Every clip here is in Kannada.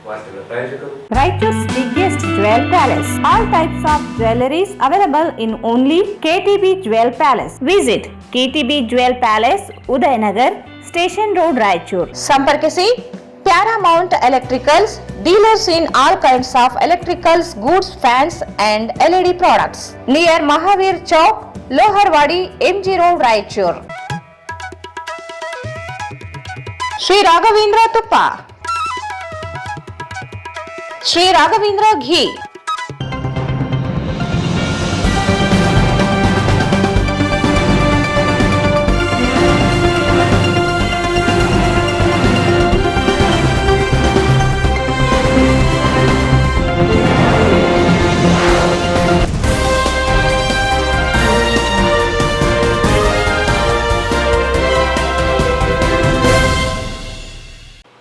Raichur's biggest jewel palace. All types of jewelries available in only KTB Jewel Palace. Visit KTB Jewel Palace, Udayanagar, Station Road, Raichur. ಸಂಪರ್ಕಿಸಿ Paramount Electricals, dealers in all kinds of electricals, goods, fans and LED products. Near Mahavir Chowk, Loharwadi, MG Road, Raichur. Sri Raghavendra Tuppa, Sri Raghavendra Ghee,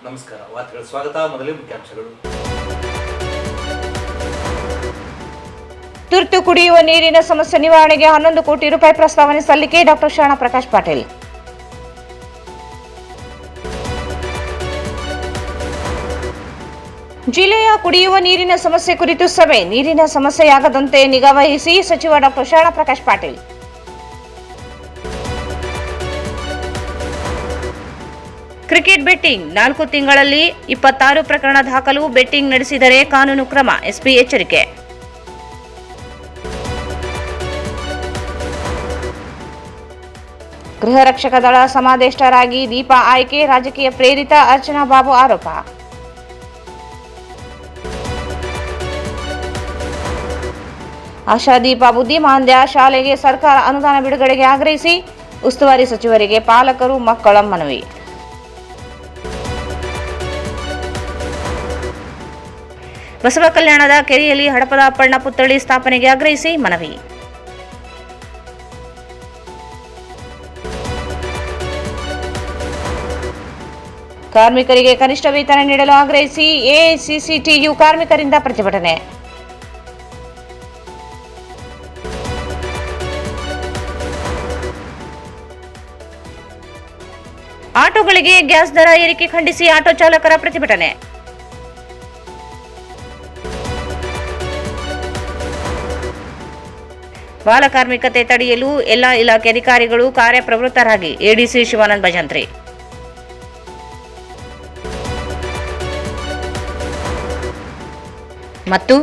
ನಮಸ್ಕಾರ. ವಾರ್ತೆಗಳ ಸ್ವಾಗತ. ಮೊದಲೇ ಮುಖ್ಯಾಂಶಗಳು. ತುರ್ತು ಕುಡಿಯುವ ನೀರಿನ ಸಮಸ್ಯೆ ನಿವಾರಣೆಗೆ 11 ಕೋಟಿ ರೂಪಾಯಿ ಪ್ರಸ್ತಾವನೆ ಸಲ್ಲಿಕೆ. ಡಾಕ್ಟರ್ ಶರಣ ಪ್ರಕಾಶ್ ಪಾಟೀಲ್. ಜಿಲ್ಲೆಯ ಕುಡಿಯುವ ನೀರಿನ ಸಮಸ್ಯೆ ಕುರಿತು ಸಭೆ. ನೀರಿನ ಸಮಸ್ಯೆಯಾಗದಂತೆ ನಿಗಾವಹಿಸಿ ಸಚಿವ ಡಾಕ್ಟರ್ ಶರಣ ಪ್ರಕಾಶ್ ಪಾಟೀಲ್. ಕ್ರಿಕೆಟ್ ಬೆಟ್ಟಿಂಗ್ 4 ತಿಂಗಳಲ್ಲಿ 26 ಪ್ರಕರಣ ದಾಖಲು. ಬೆಟ್ಟಿಂಗ್ ನಡೆಸಿದರೆ ಕಾನೂನು ಕ್ರಮ. ಎಸ್ಪಿ ಎಚ್ಚರಿಕೆ. ಗೃಹ ರಕ್ಷಕ ದಳ ಸಮಾದೇಷ್ಟರಾಗಿ ದೀಪಾ ಆಯ್ಕೆ. ರಾಜಕೀಯ ಪ್ರೇರಿತ. ಅರ್ಚನಾ ಬಾಬು ಆರೋಪ. ಆಶಾದೀಪ ಬುದ್ಧಿಮಾಂದ್ಯ ಶಾಲೆಗೆ ಸರ್ಕಾರ ಅನುದಾನ ಬಿಡುಗಡೆಗೆ ಆಗ್ರಹಿಸಿ ಉಸ್ತುವಾರಿ ಸಚಿವರಿಗೆ ಪಾಲಕರು ಮಕ್ಕಳ ಮನವಿ. ಬಸವ ಕಲ್ಯಾಣದ ಕೆರೆಯಲ್ಲಿ ಹಡಪದ ಅಪ್ಪಣ್ಣ ಪುತ್ಥಳಿ ಸ್ಥಾಪನೆಗೆ ಆಗ್ರಹಿಸಿ ಮನವಿ. ಕಾರ್ಮಿಕರಿಗೆ ಕನಿಷ್ಠ ವೇತನ ನೀಡಲು ಆಗ್ರಹಿಸಿ ಎಐಸಿಸಿಟಿಯು ಕಾರ್ಮಿಕರಿಂದ ಪ್ರತಿಭಟನೆ. ಆಟೋಗಳಿಗೆ ಗ್ಯಾಸ್ ದರ ಏರಿಕೆ ಖಂಡಿಸಿ ಆಟೋ ಚಾಲಕರ ಪ್ರತಿಭಟನೆ. ಬಾಲಕಾರ್ಮಿಕತೆ ತಡೆಯಲು ಎಲ್ಲ ಇಲಾಖೆ ಅಧಿಕಾರಿಗಳು ಕಾರ್ಯಪ್ರವೃತ್ತರಾಗಿ. ಎಡಿಸಿ ಶಿವಾನಂದ ಭಜಂತ್ರಿ. ಮತ್ತು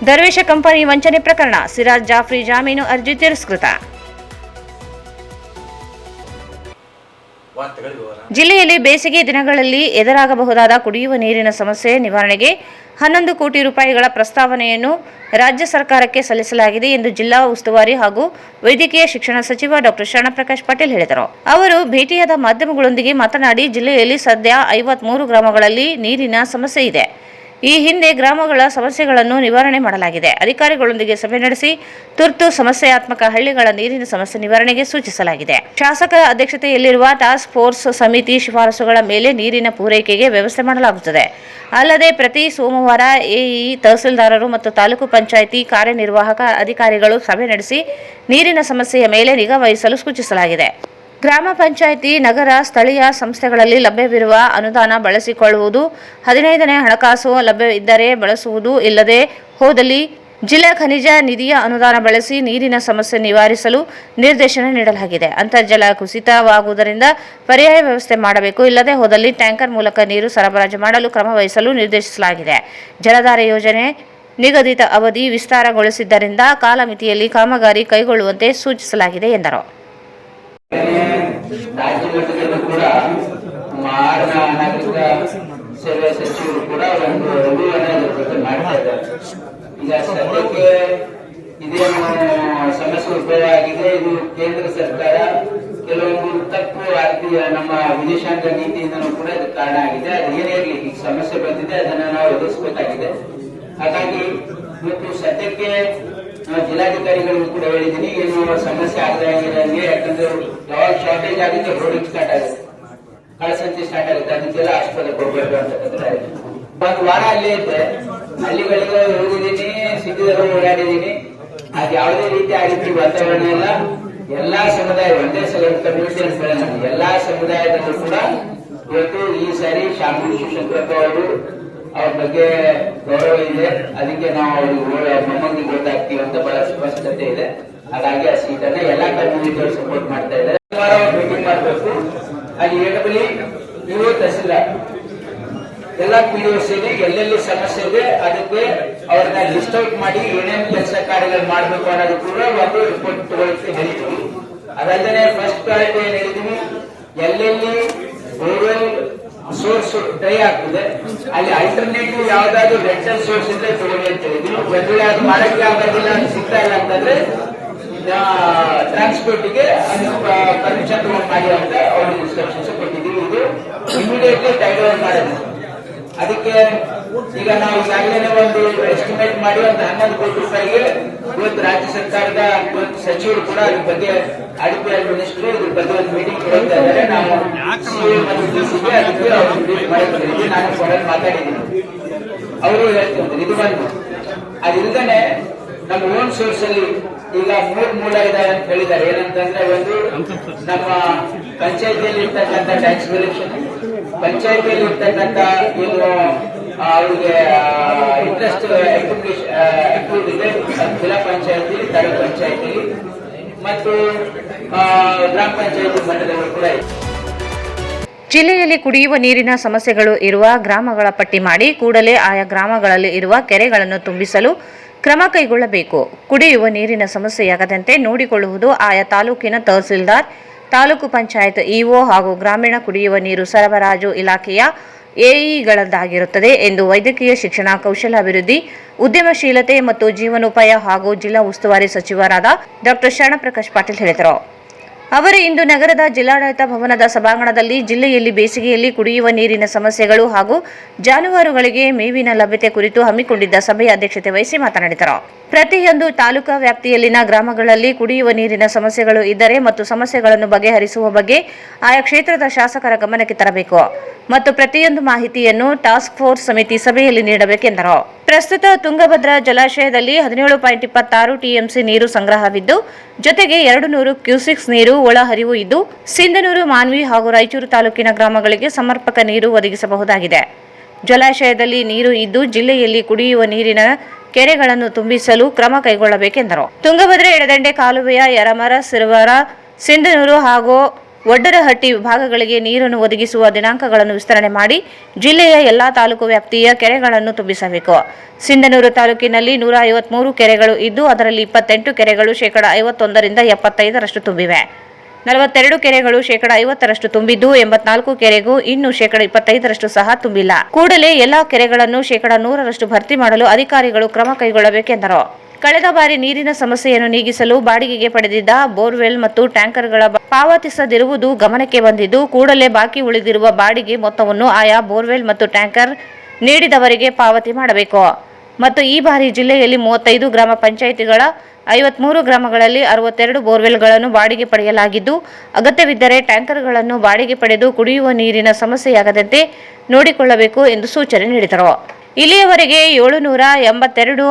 ದರ್ವೇಶ ಕಂಪನಿ ವಂಚನೆ ಪ್ರಕರಣ. ಸಿರಾಜ್ ಜಾಫ್ರಿ ಜಾಮೀನು ಅರ್ಜಿ ತಿರಸ್ಕೃತ. ಜಿಲ್ಲೆಯಲ್ಲಿ ಬೇಸಿಗೆ ದಿನಗಳಲ್ಲಿ ಎದುರಾಗಬಹುದಾದ ಕುಡಿಯುವ ನೀರಿನ ಸಮಸ್ಯೆ ನಿವಾರಣೆಗೆ 11 ಕೋಟಿ ರೂಪಾಯಿಗಳ ಪ್ರಸ್ತಾವನೆಯನ್ನು ರಾಜ್ಯ ಸರ್ಕಾರಕ್ಕೆ ಸಲ್ಲಿಸಲಾಗಿದೆ ಎಂದು ಜಿಲ್ಲಾ ಉಸ್ತುವಾರಿ ಹಾಗೂ ವೈದ್ಯಕೀಯ ಶಿಕ್ಷಣ ಸಚಿವ ಡಾಕ್ಟರ್ ಶರಣ ಪ್ರಕಾಶ್ ಪಾಟೀಲ್ ಹೇಳಿದರು. ಅವರು ಭೇಟಿಯಾದ ಮಾಧ್ಯಮಗಳೊಂದಿಗೆ ಮಾತನಾಡಿ, ಜಿಲ್ಲೆಯಲ್ಲಿ ಸದ್ಯ 53 ಗ್ರಾಮಗಳಲ್ಲಿ ನೀರಿನ ಸಮಸ್ಯೆ ಇದೆ. ಈ ಹಿಂದೆ ಗ್ರಾಮಗಳ ಸಮಸ್ಯೆಗಳನ್ನು ನಿವಾರಣೆ ಮಾಡಲಾಗಿದೆ. ಅಧಿಕಾರಿಗಳೊಂದಿಗೆ ಸಭೆ ನಡೆಸಿ ತುರ್ತು ಸಮಸ್ಯಾತ್ಮಕ ಹಳ್ಳಿಗಳ ನೀರಿನ ಸಮಸ್ಯೆ ನಿವಾರಣೆಗೆ ಸೂಚಿಸಲಾಗಿದೆ. ಶಾಸಕರ ಅಧ್ಯಕ್ಷತೆಯಲ್ಲಿರುವ ಟಾಸ್ಕ್ ಫೋರ್ಸ್ ಸಮಿತಿ ಶಿಫಾರಸುಗಳ ಮೇಲೆ ನೀರಿನ ಪೂರೈಕೆಗೆ ವ್ಯವಸ್ಥೆ ಮಾಡಲಾಗುತ್ತದೆ. ಅಲ್ಲದೆ ಪ್ರತಿ ಸೋಮವಾರ ಎಇ, ತಹಸೀಲ್ದಾರರು ಮತ್ತು ತಾಲೂಕು ಪಂಚಾಯಿತಿ ಕಾರ್ಯನಿರ್ವಾಹಕ ಅಧಿಕಾರಿಗಳು ಸಭೆ ನಡೆಸಿ ನೀರಿನ ಸಮಸ್ಯೆಯ ಮೇಲೆ ನಿಗಾ ವಹಿಸಲು ಸೂಚಿಸಲಾಗಿದೆ. ಗ್ರಾಮ ಪಂಚಾಯಿತಿ, ನಗರ, ಸ್ಥಳೀಯ ಸಂಸ್ಥೆಗಳಲ್ಲಿ ಲಭ್ಯವಿರುವ ಅನುದಾನ ಬಳಸಿಕೊಳ್ಳುವುದು, 15ನೇ ಹಣಕಾಸು ಲಭ್ಯ ಇದ್ದರೆ ಬಳಸುವುದು, ಇಲ್ಲದೆ ಹೋದಲ್ಲಿ ಜಿಲ್ಲಾ ಖನಿಜ ನಿಧಿಯ ಅನುದಾನ ಬಳಸಿ ನೀರಿನ ಸಮಸ್ಯೆ ನಿವಾರಿಸಲು ನಿರ್ದೇಶನ ನೀಡಲಾಗಿದೆ. ಅಂತರ್ಜಲ ಕುಸಿತವಾಗುವುದರಿಂದ ಪರ್ಯಾಯ ವ್ಯವಸ್ಥೆ ಮಾಡಬೇಕು. ಇಲ್ಲದೆ ಹೋದಲ್ಲಿ ಟ್ಯಾಂಕರ್ ಮೂಲಕ ನೀರು ಸರಬರಾಜು ಮಾಡಲು ಕ್ರಮ ವಹಿಸಲು ನಿರ್ದೇಶಿಸಲಾಗಿದೆ. ಜಲಧಾರೆ ಯೋಜನೆ ನಿಗದಿತ ಅವಧಿ ವಿಸ್ತಾರಗೊಳಿಸಿದ್ದರಿಂದ ಕಾಲಮಿತಿಯಲ್ಲಿ ಕಾಮಗಾರಿ ಕೈಗೊಳ್ಳುವಂತೆ ಸೂಚಿಸಲಾಗಿದೆ ಎಂದರು. ರಾಜ್ಯ ಮಟ್ಟದಲ್ಲೂ ಕೂಡ ನಾಗರಿಕ ಸೇವೆ ಸಚಿವರು ಕೂಡ ಒಂದು ಅಭಿಯಾನ ಮಾಡ್ತಾ ಇದ್ದಾರೆ. ಈಗ ಸದ್ಯಕ್ಕೆ ಇದೇನು ಸಮಸ್ಯೆ ಉದ್ಭವ ಆಗಿದೆ. ಇದು ಕೇಂದ್ರ ಸರ್ಕಾರ ಕೆಲವೊಂದು ತಪ್ಪು ಆರ್ಥಿಕ ನಮ್ಮ ವಿದೇಶಾಂಗ ನೀತಿಯಿಂದನೂ ಕೂಡ ಇದು ಕಾರಣ ಆಗಿದೆ. ಅದು ಏನೇ ಇರಲಿ, ಈಗ ಸಮಸ್ಯೆ ಬಂದಿದೆ, ಅದನ್ನ ನಾವು ಎದುರಿಸಬೇಕಾಗಿದೆ. ಹಾಗಾಗಿ ಇವತ್ತು ಸದ್ಯಕ್ಕೆ ಜಿಲ್ಲಾಧಿಕಾರಿಗಳಿಗೂ ಕೂಡ ಹೇಳಿದ್ದೀನಿ, ಏನು ಸಮಸ್ಯೆ ಆಗದಂಗೆ. ಯಾಕಂದ್ರೆ ಯಾವಾಗ ಶಾರ್ಟೇಜ್ ಆಗುತ್ತೆ ರೋಡಿಂಗ್ ಸ್ಟಾರ್ಟ್ ಆಗುತ್ತೆ, ಕಳಸಂತೆ ಸ್ಟಾರ್ಟ್ ಆಗುತ್ತೆ, ಅದಕ್ಕೆಲ್ಲ ಆಸ್ಪತ್ರೆಗೆ ಹೋಗ್ಬೇಕು ಅಂತಕ್ಕಂಥ ಒಂದು ವಾರ ಅಲ್ಲೇ ಇದ್ದೆ. ಹಳ್ಳಿಗಳಿಗೆ ಹೋಗಿದ್ದೀನಿ, ಸಿಟಿದಲ್ಲೂ ಓಡಾಡಿದ್ದೀನಿ. ಅದು ಯಾವುದೇ ರೀತಿ ಆಗಿತ್ತು ವಾತಾವರಣ ಎಲ್ಲ. ಎಲ್ಲಾ ಸಮುದಾಯ ಒಂದೇ ಸಲ ಕಮ್ಯುನಿಟಿ ಎಲ್ಲಾ ಸಮುದಾಯದಲ್ಲೂ ಕೂಡ ಇವತ್ತು ಈ ಸಾರಿ ಶಾಮೂರು ಶಿವಶಂಕರಪ್ಪ ಅವರು ಅವ್ರ ಬಗ್ಗೆ ಗೌರವ ಇದೆ. ಅದಕ್ಕೆ ನಾವು ಅವ್ರಿಗೆ ಮೊಮ್ಮಗನಿಗೆ ಗೊತ್ತಾಗ್ತೀವಿ ಅಂತ ಬಹಳ ಸ್ಪಷ್ಟತೆ ಇದೆ. ಹಾಗಾಗಿ ಆ ಸೀಟನ್ನ ಎಲ್ಲಾ ಕಮ್ಯುನಿಟಿಯವರು ಸಪೋರ್ಟ್ ಮಾಡ್ತಾ ಇದ್ದಾರೆ. ಮೀಟಿಂಗ್ ಮಾಡಬೇಕು. ಅಲ್ಲಿ ಎಡಬಲಿ ಇವು ತಹಸೀಲ್ದಾರ್ ಎಲ್ಲಾ PDOCಗೆ ಎಲ್ಲೆಲ್ಲಿ ಸಮಸ್ಯೆ ಇದೆ ಅದಕ್ಕೆ ಅವ್ರನ್ನ ಲಿಸ್ಟ್ ಔಟ್ ಮಾಡಿ ಏನೇನು ಕೆಲಸ ಕಾರ್ಯಗಳು ಮಾಡಬೇಕು ಅನ್ನೋದು ಕೂಡ ಒಂದು ರಿಪೋರ್ಟ್ ತಗೊಳ್ಳಿಕ್ಕೆ ಹೇಳ್ತೀವಿ. ಅದಲ್ಲದೆ ಫಸ್ಟ್ ಪ್ರಯಾರಿಟಿ ಏನ್ ಹೇಳಿದೀವಿ, ಎಲ್ಲೆಲ್ಲಿ ಬೋರ್ವೆಲ್ ಸೋರ್ಸ್ ಡ್ರೈ ಆಗ್ತದೆ ಅಲ್ಲಿ ಅಲ್ಟರ್ನೇಟಿವ್ ಯಾವ್ದಾದ್ರು ರೆಂಟಲ್ ಸೋರ್ಸ್ ಇದ್ರೆ ತಗೊಳ್ಳಿ ಅಂತ ಹೇಳಿದ್ವಿ. ಒಂದು ವೇಳೆ ಅದು ಮಾಡಕ್ಕೆ ಆಗೋದಿಲ್ಲ, ಸಿಗ್ತಾ ಇಲ್ಲ ಅಂತಂದ್ರೆ ಟ್ರಾನ್ಸ್ಪೋರ್ಟ್ಗೆ ಪರ್ಮಿಷನ್ ತಗೊಂಡು ಮಾಡಿ ಅಂತ ಅವ್ರಿಗೆ ಇನ್ಸ್ಟ್ರಕ್ಷನ್ಸ್ ಕೊಟ್ಟಿದ್ದೀವಿ. ಇದು ಇಮಿಡಿಯೇಟ್ಲಿ ಟೈಡ್ ಓವರ್ ಮಾಡೋದು. ಅದಕ್ಕೆ ಈಗ ನಾವು ಈಗಾಗಲೇ ಒಂದು ಎಸ್ಟಿಮೇಟ್ ಮಾಡಿ ಒಂದು 11 ಕೋಟಿ ರೂಪಾಯಿಗೆ ಇವತ್ತು ರಾಜ್ಯ ಸರ್ಕಾರದ ಇವತ್ತು ಸಚಿವರು ಕೂಡ ಅದ್ರ ಬಗ್ಗೆ RDPR ಮಿನಿಸ್ಟರ್ ಇದ್ರ ಬಗ್ಗೆ ಒಂದು ಮೀಟಿಂಗ್ ಕೊಡ್ತಾ ಇದ್ದಾರೆ. ನಾವು CA ಮತ್ತು DC ಅದಕ್ಕೆ ಅವ್ರು ಮೀಟ್ ಮಾಡಿದ್ದೀವಿ. ನಾನು ಫೋನಲ್ಲಿ ಮಾತಾಡಿದ್ದೀನಿ. ಅವರು ಹೇಳ್ತಿದ್ರು ಇದು ಬಂದು ಅದಿಲ್ಲದೆ ನಮ್ಮ ಓನ್ ಸೋರ್ಸ್ ಅಲ್ಲಿ ಈಗ 3 ಮೂಲ ಇದೆ ಅಂತ ಹೇಳಿದ್ದಾರೆ. ಏನಂತಂದ್ರೆ ಒಂದು ನಮ್ಮ ಪಂಚಾಯತಿಯಲ್ಲಿ ಇರ್ತಕ್ಕಂಥ ಟ್ಯಾಕ್ಸ್ ಕಲೆಕ್ಷನ್, ಪಂಚಾಯತಿಯಲ್ಲಿ ಇರ್ತಕ್ಕಂಥ ಏನು ಅವರಿಗೆ ಇಂಟ್ರೆಸ್ಟ್ ಅಕ್ರೂಡ್ ಇದೆ ಜಿಲ್ಲಾ ಪಂಚಾಯತಿ, ತಾಲೂಕು ಪಂಚಾಯತಿ ಮತ್ತು ಗ್ರಾಮ ಪಂಚಾಯತಿ ಮಟ್ಟದಲ್ಲಿ ಕೂಡ ಇದೆ. ಜಿಲ್ಲೆಯಲ್ಲಿ ಕುಡಿಯುವ ನೀರಿನ ಸಮಸ್ಯೆಗಳು ಇರುವ ಗ್ರಾಮಗಳ ಪಟ್ಟಿ ಮಾಡಿ ಕೂಡಲೇ ಆಯಾ ಗ್ರಾಮಗಳಲ್ಲಿ ಇರುವ ಕೆರೆಗಳನ್ನು ತುಂಬಿಸಲು ಕ್ರಮ ಕೈಗೊಳ್ಳಬೇಕು. ಕುಡಿಯುವ ನೀರಿನ ಸಮಸ್ಯೆಯಾಗದಂತೆ ನೋಡಿಕೊಳ್ಳುವುದು ಆಯಾ ತಾಲೂಕಿನ ತಹಸೀಲ್ದಾರ್, ತಾಲೂಕು ಪಂಚಾಯತ್ ಇಒ ಹಾಗೂ ಗ್ರಾಮೀಣ ಕುಡಿಯುವ ನೀರು ಸರಬರಾಜು ಇಲಾಖೆಯ ಎಇಗಳದ್ದಾಗಿರುತ್ತದೆ ಎಂದು ವೈದ್ಯಕೀಯ ಶಿಕ್ಷಣ, ಕೌಶಲಾಭಿವೃದ್ಧಿ, ಉದ್ಯಮಶೀಲತೆ ಮತ್ತು ಜೀವನೋಪಾಯ ಹಾಗೂ ಜಿಲ್ಲಾ ಉಸ್ತುವಾರಿ ಸಚಿವರಾದ ಡಾ ಶರಣಪ್ರಕಾಶ್ ಪಾಟೀಲ್ ಹೇಳಿದರು. ಅವರು ಇಂದು ನಗರದ ಜಿಲ್ಲಾಡಳಿತ ಭವನದ ಸಭಾಂಗಣದಲ್ಲಿ ಜಿಲ್ಲೆಯಲ್ಲಿ ಬೇಸಿಗೆಯಲ್ಲಿ ಕುಡಿಯುವ ನೀರಿನ ಸಮಸ್ಯೆಗಳು ಹಾಗೂ ಜಾನುವಾರುಗಳಿಗೆ ಮೇವಿನ ಲಭ್ಯತೆ ಕುರಿತು ಹಮ್ಮಿಕೊಂಡಿದ್ದ ಸಭೆಯ ಅಧ್ಯಕ್ಷತೆ ವಹಿಸಿ ಮಾತನಾಡಿದರು. ಪ್ರತಿಯೊಂದು ತಾಲೂಕಾ ವ್ಯಾಪ್ತಿಯಲ್ಲಿನ ಗ್ರಾಮಗಳಲ್ಲಿ ಕುಡಿಯುವ ನೀರಿನ ಸಮಸ್ಯೆಗಳು ಇದ್ದರೆ ಮತ್ತು ಸಮಸ್ಯೆಗಳನ್ನು ಬಗೆಹರಿಸುವ ಬಗ್ಗೆ ಆಯಾ ಕ್ಷೇತ್ರದ ಶಾಸಕರ ಗಮನಕ್ಕೆ ತರಬೇಕು ಮತ್ತು ಪ್ರತಿಯೊಂದು ಮಾಹಿತಿಯನ್ನು ಟಾಸ್ಕ್ ಫೋರ್ಸ್ ಸಮಿತಿ ಸಭೆಯಲ್ಲಿ ನೀಡಬೇಕೆಂದರು. ಪ್ರಸ್ತುತ ತುಂಗಭದ್ರಾ ಜಲಾಶಯದಲ್ಲಿ 17.26 TMC ನೀರು ಸಂಗ್ರಹವಿದ್ದು, ಜೊತೆಗೆ 200 ಕ್ಯೂಸೆಕ್ಸ್ ನೀರು ಒಳಹರಿವು ಇದ್ದು, ಸಿಂಧನೂರು, ಮಾನ್ವಿ ಹಾಗೂ ರಾಯಚೂರು ತಾಲೂಕಿನ ಗ್ರಾಮಗಳಿಗೆ ಸಮರ್ಪಕ ನೀರು ಒದಗಿಸಬಹುದಾಗಿದೆ. ಜಲಾಶಯದಲ್ಲಿ ನೀರು ಇದ್ದು ಜಿಲ್ಲೆಯಲ್ಲಿ ಕುಡಿಯುವ ನೀರಿನ ಕೆರೆಗಳನ್ನು ತುಂಬಿಸಲು ಕ್ರಮ ಕೈಗೊಳ್ಳಬೇಕೆಂದರು. ತುಂಗಭದ್ರಾ ಎಡದಂಡೆ ಕಾಲುವೆಯ ಯರಮರ, ಸಿರವಾರ, ಸಿಂಧನೂರು ಹಾಗೂ ಒಡ್ಡರಹಟ್ಟಿ ವಿಭಾಗಗಳಿಗೆ ನೀರನ್ನು ಒದಗಿಸುವ ದಿನಾಂಕಗಳನ್ನು ವಿಸ್ತರಣೆ ಮಾಡಿ ಜಿಲ್ಲೆಯ ಎಲ್ಲಾ ತಾಲೂಕು ವ್ಯಾಪ್ತಿಯ ಕೆರೆಗಳನ್ನು ತುಂಬಿಸಬೇಕು. ಸಿಂಧನೂರು ತಾಲೂಕಿನಲ್ಲಿ 153 ಕೆರೆಗಳು ಇದ್ದು, ಅದರಲ್ಲಿ 28 ಕೆರೆಗಳು 51% 75% ತುಂಬಿವೆ. 42 ಕೆರೆಗಳು 50% ತುಂಬಿದ್ದು, 84 ಕೆರೆಗೂ ಇನ್ನೂ 25% ಸಹ ತುಂಬಿಲ್ಲ. ಕೂಡಲೇ ಎಲ್ಲಾ ಕೆರೆಗಳನ್ನು 100% ಭರ್ತಿ ಮಾಡಲು ಅಧಿಕಾರಿಗಳು ಕ್ರಮ ಕೈಗೊಳ್ಳಬೇಕೆಂದರು. ಕಳೆದ ಬಾರಿ ನೀರಿನ ಸಮಸ್ಯೆಯನ್ನು ನೀಗಿಸಲು ಬಾಡಿಗೆಗೆ ಪಡೆದಿದ್ದ ಬೋರ್ವೆಲ್ ಮತ್ತು ಟ್ಯಾಂಕರ್ಗಳ ಪಾವತಿಸದಿರುವುದು ಗಮನಕ್ಕೆ ಬಂದಿದ್ದು, ಕೂಡಲೇ ಬಾಕಿ ಉಳಿದಿರುವ ಬಾಡಿಗೆ ಮೊತ್ತವನ್ನು ಆಯಾ ಬೋರ್ವೆಲ್ ಮತ್ತು ಟ್ಯಾಂಕರ್ ನೀಡಿದವರಿಗೆ ಪಾವತಿ ಮಾಡಬೇಕು. ಮತ್ತು ಈ ಬಾರಿ ಜಿಲ್ಲೆಯಲ್ಲಿ 35 ಗ್ರಾಮ ಪಂಚಾಯಿತಿಗಳ 53 ಗ್ರಾಮಗಳಲ್ಲಿ 62 ಬೋರ್ವೆಲ್ಗಳನ್ನು ಬಾಡಿಗೆ ಪಡೆಯಲಾಗಿದ್ದು, ಅಗತ್ಯವಿದ್ದರೆ ಟ್ಯಾಂಕರ್ಗಳನ್ನು ಬಾಡಿಗೆ ಪಡೆದು ಕುಡಿಯುವ ನೀರಿನ ಸಮಸ್ಯೆಯಾಗದಂತೆ ನೋಡಿಕೊಳ್ಳಬೇಕು ಎಂದು ಸೂಚನೆ ನೀಡಿದರು. ಇಲ್ಲಿಯವರೆಗೆ 782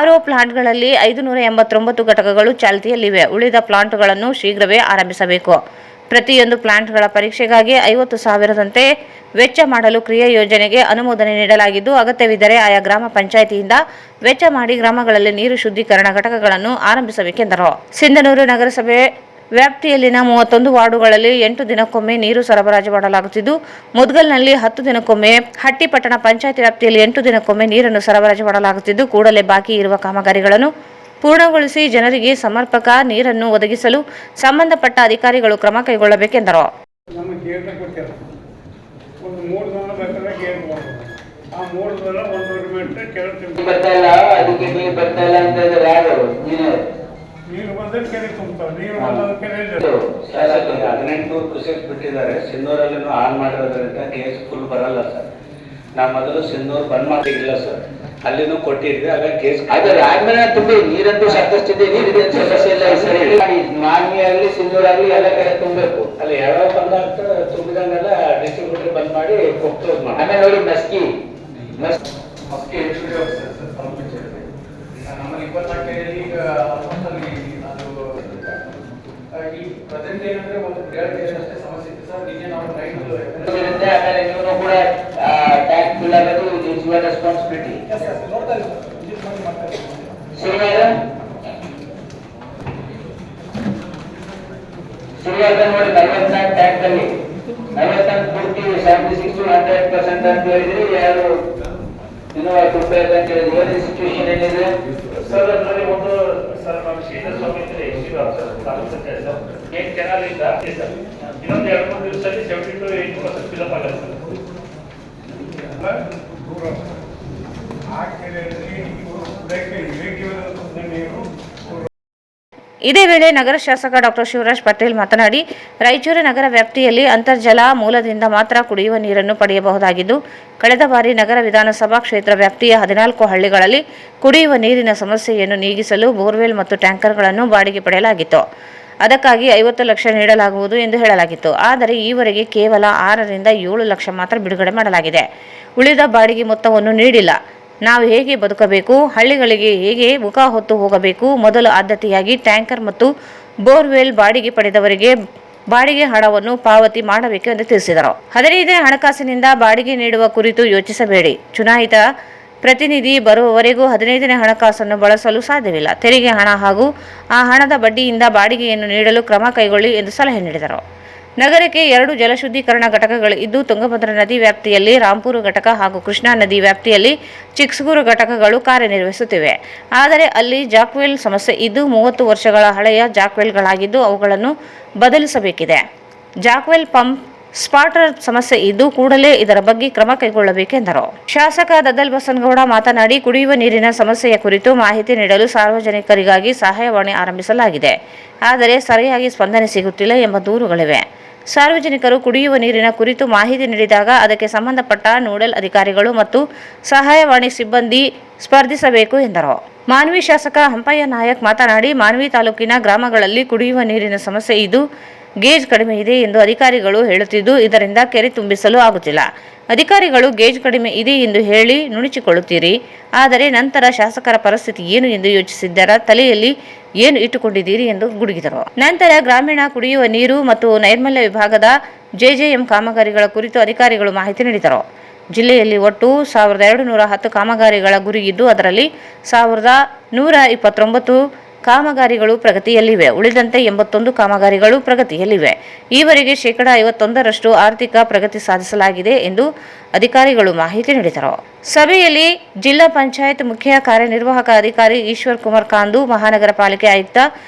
RO ಪ್ಲಾಂಟ್ಗಳಲ್ಲಿ 589 ಘಟಕಗಳು ಚಾಲ್ತಿಯಲ್ಲಿವೆ. ಉಳಿದ ಪ್ಲಾಂಟ್ಗಳನ್ನು ಶೀಘ್ರವೇ ಆರಂಭಿಸಬೇಕು. ಪ್ರತಿಯೊಂದು ಪ್ಲಾಂಟ್ಗಳ ಪರೀಕ್ಷೆಗಾಗಿ 50,000ದಂತೆ ವೆಚ್ಚ ಮಾಡಲು ಕ್ರಿಯಾ ಯೋಜನೆಗೆ ಅನುಮೋದನೆ ನೀಡಲಾಗಿದ್ದು, ಅಗತ್ಯವಿದ್ದರೆ ಆಯಾ ಗ್ರಾಮ ಪಂಚಾಯಿತಿಯಿಂದ ವೆಚ್ಚ ಮಾಡಿ ಗ್ರಾಮಗಳಲ್ಲಿ ನೀರು ಶುದ್ಧೀಕರಣ ಘಟಕಗಳನ್ನು ಆರಂಭಿಸಬೇಕೆಂದರು. ಸಿಂಧನೂರು ನಗರಸಭೆ ವ್ಯಾಪ್ತಿಯಲ್ಲಿನ 31 ವಾರ್ಡುಗಳಲ್ಲಿ 8 ದಿನಕ್ಕೊಮ್ಮೆ ನೀರು ಸರಬರಾಜು ಮಾಡಲಾಗುತ್ತಿದ್ದು, ಮುದ್ಗಲ್ನಲ್ಲಿ 10 ದಿನಕ್ಕೊಮ್ಮೆ, ಹಟ್ಟಿ ಪಟ್ಟಣ ಪಂಚಾಯತ್ ವ್ಯಾಪ್ತಿಯಲ್ಲಿ 8 ದಿನಕ್ಕೊಮ್ಮೆ ನೀರನ್ನು ಸರಬರಾಜು ಮಾಡಲಾಗುತ್ತಿದ್ದು, ಕೂಡಲೇ ಬಾಕಿ ಇರುವ ಕಾಮಗಾರಿಗಳನ್ನು ಪೂರ್ಣಗೊಳಿಸಿ ಜನರಿಗೆ ಸಮರ್ಪಕ ನೀರನ್ನು ಒದಗಿಸಲು ಸಂಬಂಧಪಟ್ಟ ಅಧಿಕಾರಿಗಳು ಕ್ರಮ ಕೈಗೊಳ್ಳಬೇಕೆಂದರು. ಶಾಸಕರು 18 ಬಿಟ್ಟಿದ್ದಾರೆ. ಸಿನ್ನೂರಲ್ಲಿ ಆನ್ ಮಾಡಿರೋದ್ರಿಂದ ಕೇಸ್ ಫುಲ್ ಬರಲ್ಲ ಸರ್. ನಾವು ಮೊದಲು ಸಿನ್ನೂರು ಬಂದ್ ಮಾಡಿಲ್ಲ ಸರ್, ಅಲ್ಲಿನೂ ಕೊಟ್ಟಿದ್ವಿ. ಆಗ ಕೇಸ್ ಆದ್ಮೇಲೆ ತುಂಬಿ ನೀರಂತೂ ಸಾಕಷ್ಟಿದೆ, ನೀರಿನ ಸಮಸ್ಯೆ ಇಲ್ಲ. ಸರಿ, ಮಾನ್ವಿಯಾಗಲಿ ಸಿನ್ನೂರಾಗಲಿ ಎಲ್ಲ ಕಡೆ ತುಂಬಬೇಕು. ಅಲ್ಲಿ ಯಾವ್ಯಾವ ಬಂದಾಗ್ತದೆ ತುಂಬಿದಂಗೆಲ್ಲ ಡಿಸ್ಟ್ರಿಬ್ಯೂಟರ್ ಬಂದ್ ಮಾಡಿ ಕ್ಲೋಸ್ ಮಾಡಿ. ಆಮೇಲೆ ನೋಡಿ ಮಸ್ಕಿ ನಮ್ಮಲ್ಲಿ 24 ಕೆರೆಯಲ್ಲಿ ಈಗ ಈ ಪ್ರೆಸೆಂಟ್ ಏನಂದ್ರೆ ಒಂದು 2 ಕೆರೆ ಅಷ್ಟೇ ಸಮಸ್ಯೆ ಇತ್ತು ಸರ್. ನಿನ್ನೆ ನಾವು ಆಮೇಲೆ ನೀವು ಕೂಡ ಟ್ಯಾಂಕ್ ಫಿಲ್ ಆಗೋದು ಯುವರ್ ರೆಸ್ಪಾನ್ಸಿಬಿಲಿಟಿ. ನೋಡ್ತಾ ಇದ್ದೀವಿ ವಿಸಿಟ್ ಮಾಡಿ ಮಾಡ್ತಾ ಇದ್ದೀವಿ. ಶುರುವಾದ ನೋಡಿ 44 ಟ್ಯಾಂಕ್ ಅಲ್ಲಿ 44 ಪೂರ್ತಿ 76 to 100% ಅಂತ ಹೇಳಿದ್ರಿ. ಯಾರು ಇನ್ನೂ ರೂಪಾಯಿ ಅಂತ ಹೇಳಿದ್ರಿ. ಏನು ಸಿಚುವೇಶನ್ ಏನಿದೆ ಸರ್? ಅದರಲ್ಲಿ ಒಂದು ಸರ್ ನಮ್ಮ ಶ್ರೀಧರ್ ಸ್ವಾಮಿ ಅಂತ executive sir taluk panchayat sir 8 ಕೆನಾಲಿಂದ ಸರ್ ಇನ್ನೊಂದು 2-3 ದಿವಸದಲ್ಲಿ 70 to 80% ಫಿಲಪ್ ಆಗುತ್ತೆ ಸರ್. ಇದೇ ವೇಳೆ ನಗರ ಶಾಸಕ ಡಾಕ್ಟರ್ ಶಿವರಾಜ್ ಪಟೇಲ್ ಮಾತನಾಡಿ, ರಾಯಚೂರು ನಗರ ವ್ಯಾಪ್ತಿಯಲ್ಲಿ ಅಂತರ್ಜಲ ಮೂಲದಿಂದ ಮಾತ್ರ ಕುಡಿಯುವ ನೀರನ್ನು ಪಡೆಯಬಹುದಾಗಿದ್ದು, ಕಳೆದ ಬಾರಿ ನಗರ ವಿಧಾನಸಭಾ ಕ್ಷೇತ್ರ ವ್ಯಾಪ್ತಿಯ 14 ಹಳ್ಳಿಗಳಲ್ಲಿ ಕುಡಿಯುವ ನೀರಿನ ಸಮಸ್ಯೆಯನ್ನು ನೀಗಿಸಲು ಬೋರ್ವೆಲ್ ಮತ್ತು ಟ್ಯಾಂಕರ್ಗಳನ್ನು ಬಾಡಿಗೆ ಪಡೆಯಲಾಗಿತ್ತು. ಅದಕ್ಕಾಗಿ 50 ಲಕ್ಷ ನೀಡಲಾಗುವುದು ಎಂದು ಹೇಳಲಾಗಿತ್ತು. ಆದರೆ ಈವರೆಗೆ ಕೇವಲ 6 ರಿಂದ 7 ಲಕ್ಷ ಮಾತ್ರ ಬಿಡುಗಡೆ ಮಾಡಲಾಗಿದೆ. ಉಳಿದ ಬಾಡಿಗೆ ಮೊತ್ತವನ್ನು ನೀಡಿಲ್ಲ. ನಾವು ಹೇಗೆ ಬದುಕಬೇಕು, ಹಳ್ಳಿಗಳಿಗೆ ಹೇಗೆ ಮುಖ ಹೊತ್ತು ಹೋಗಬೇಕು? ಮೊದಲು ಆದ್ಯತೆಯಾಗಿ ಟ್ಯಾಂಕರ್ ಮತ್ತು ಬೋರ್ವೆಲ್ ಬಾಡಿಗೆ ಪಡೆದವರಿಗೆ ಬಾಡಿಗೆ ಹಣವನ್ನು ಪಾವತಿ ಮಾಡಬೇಕು ಎಂದು ತಿಳಿಸಿದರು. 15ನೇ ಹಣಕಾಸಿನಿಂದ ಬಾಡಿಗೆ ನೀಡುವ ಕುರಿತು ಯೋಚಿಸಬೇಡಿ. ಚುನಾಯಿತ ಪ್ರತಿನಿಧಿ ಬರುವವರೆಗೂ 15ನೇ ಹಣಕಾಸನ್ನು ಬಳಸಲು ಸಾಧ್ಯವಿಲ್ಲ. ತೆರಿಗೆ ಹಣ ಹಾಗೂ ಆ ಹಣದ ಬಡ್ಡಿಯಿಂದ ಬಾಡಿಗೆಯನ್ನು ನೀಡಲು ಕ್ರಮ ಕೈಗೊಳ್ಳಿ ಎಂದು ಸಲಹೆ ನೀಡಿದರು. ನಗರಕ್ಕೆ 2 ಜಲಶುದ್ಧೀಕರಣ ಘಟಕಗಳು ಇದ್ದು, ತುಂಗಭದ್ರಾ ನದಿ ವ್ಯಾಪ್ತಿಯಲ್ಲಿ ರಾಂಪುರ ಘಟಕ ಹಾಗೂ ಕೃಷ್ಣಾ ನದಿ ವ್ಯಾಪ್ತಿಯಲ್ಲಿ ಚಿಕ್ಸೂರು ಘಟಕಗಳು ಕಾರ್ಯನಿರ್ವಹಿಸುತ್ತಿವೆ. ಆದರೆ ಅಲ್ಲಿ ಜಾಕ್ವೆಲ್ ಸಮಸ್ಯೆ ಇದ್ದು, 30 ವರ್ಷಗಳ ಹಳೆಯ ಜಾಕ್ವೆಲ್ಗಳಾಗಿದ್ದು ಅವುಗಳನ್ನು ಬದಲಿಸಬೇಕಿದೆ. ಜಾಕ್ವೆಲ್ ಪಂಪ್ ಸ್ಪಾಟರ್ ಸಮಸ್ಯೆ ಇದ್ದು, ಕೂಡಲೇ ಇದರ ಬಗ್ಗೆ ಕ್ರಮ ಕೈಗೊಳ್ಳಬೇಕೆಂದರು. ಶಾಸಕ ದದ್ದಲ್ ಬಸನಗೌಡ ಮಾತನಾಡಿ, ಕುಡಿಯುವ ನೀರಿನ ಸಮಸ್ಯೆಯ ಕುರಿತು ಮಾಹಿತಿ ನೀಡಲು ಸಾರ್ವಜನಿಕರಿಗಾಗಿ ಸಹಾಯವಾಣಿ ಆರಂಭಿಸಲಾಗಿದೆ. ಆದರೆ ಸರಿಯಾಗಿ ಸ್ಪಂದನೆ ಸಿಗುತ್ತಿಲ್ಲ ಎಂಬ ದೂರುಗಳಿವೆ. ಸಾರ್ವಜನಿಕರು ಕುಡಿಯುವ ನೀರಿನ ಕುರಿತು ಮಾಹಿತಿ ನೀಡಿದಾಗ ಅದಕ್ಕೆ ಸಂಬಂಧಪಟ್ಟ ನೋಡಲ್ ಅಧಿಕಾರಿಗಳು ಮತ್ತು ಸಹಾಯವಾಣಿ ಸಿಬ್ಬಂದಿ ಸ್ಪರ್ಧಿಸಬೇಕು ಎಂದರು. ಮಾನ್ವಿ ಶಾಸಕ ಹಂಪಯ್ಯ ನಾಯಕ್ ಮಾತನಾಡಿ, ಮಾನ್ವಿ ತಾಲೂಕಿನ ಗ್ರಾಮಗಳಲ್ಲಿ ಕುಡಿಯುವ ನೀರಿನ ಸಮಸ್ಯೆ ಇದ್ದು, ಗೇಜ್ ಕಡಿಮೆ ಇದೆ ಎಂದು ಅಧಿಕಾರಿಗಳು ಹೇಳುತ್ತಿದ್ದು, ಇದರಿಂದ ಕೆರೆ ತುಂಬಿಸಲು ಆಗುತ್ತಿಲ್ಲ. ಅಧಿಕಾರಿಗಳು ಗೇಜ್ ಕಡಿಮೆ ಇದೆ ಎಂದು ಹೇಳಿ ನುಣುಚಿಕೊಳ್ಳುತ್ತೀರಿ. ಆದರೆ ನಂತರ ಶಾಸಕರ ಪರಿಸ್ಥಿತಿ ಏನು ಎಂದು ಯೋಚಿಸಿದ್ದರ ತಲೆಯಲ್ಲಿ ಏನು ಇಟ್ಟುಕೊಂಡಿದ್ದೀರಿ ಎಂದು ಗುಡುಗಿದರು. ನಂತರ ಗ್ರಾಮೀಣ ಕುಡಿಯುವ ನೀರು ಮತ್ತು ನೈರ್ಮಲ್ಯ ವಿಭಾಗದ ಜೆಜೆಎಂ ಕಾಮಗಾರಿಗಳ ಕುರಿತು ಅಧಿಕಾರಿಗಳು ಮಾಹಿತಿ ನೀಡಿದರು. ಜಿಲ್ಲೆಯಲ್ಲಿ ಒಟ್ಟು 1210 ಕಾಮಗಾರಿಗಳ ಗುರಿ ಇದ್ದು, ಅದರಲ್ಲಿ 1129 ಕಾಮಗಾರಿಗಳು ಪ್ರಗತಿಯಲ್ಲಿವೆ. ಉಳಿದಂತೆ 81 ಕಾಮಗಾರಿಗಳು ಪ್ರಗತಿಯಲ್ಲಿವೆ. ಈವರೆಗೆ 51% ಆರ್ಥಿಕ ಪ್ರಗತಿ ಸಾಧಿಸಲಾಗಿದೆ ಎಂದು ಅಧಿಕಾರಿಗಳು ಮಾಹಿತಿ ನೀಡಿದರು. ಸಭೆಯಲ್ಲಿ ಜಿಲ್ಲಾ ಪಂಚಾಯತ್ ಮುಖ್ಯ ಕಾರ್ಯನಿರ್ವಾಹಕ ಅಧಿಕಾರಿ ಈಶ್ವರ್ ಕುಮಾರ್ ಕಾಂದು, ಮಹಾನಗರ ಪಾಲಿಕೆ ಆಯುಕ್ತ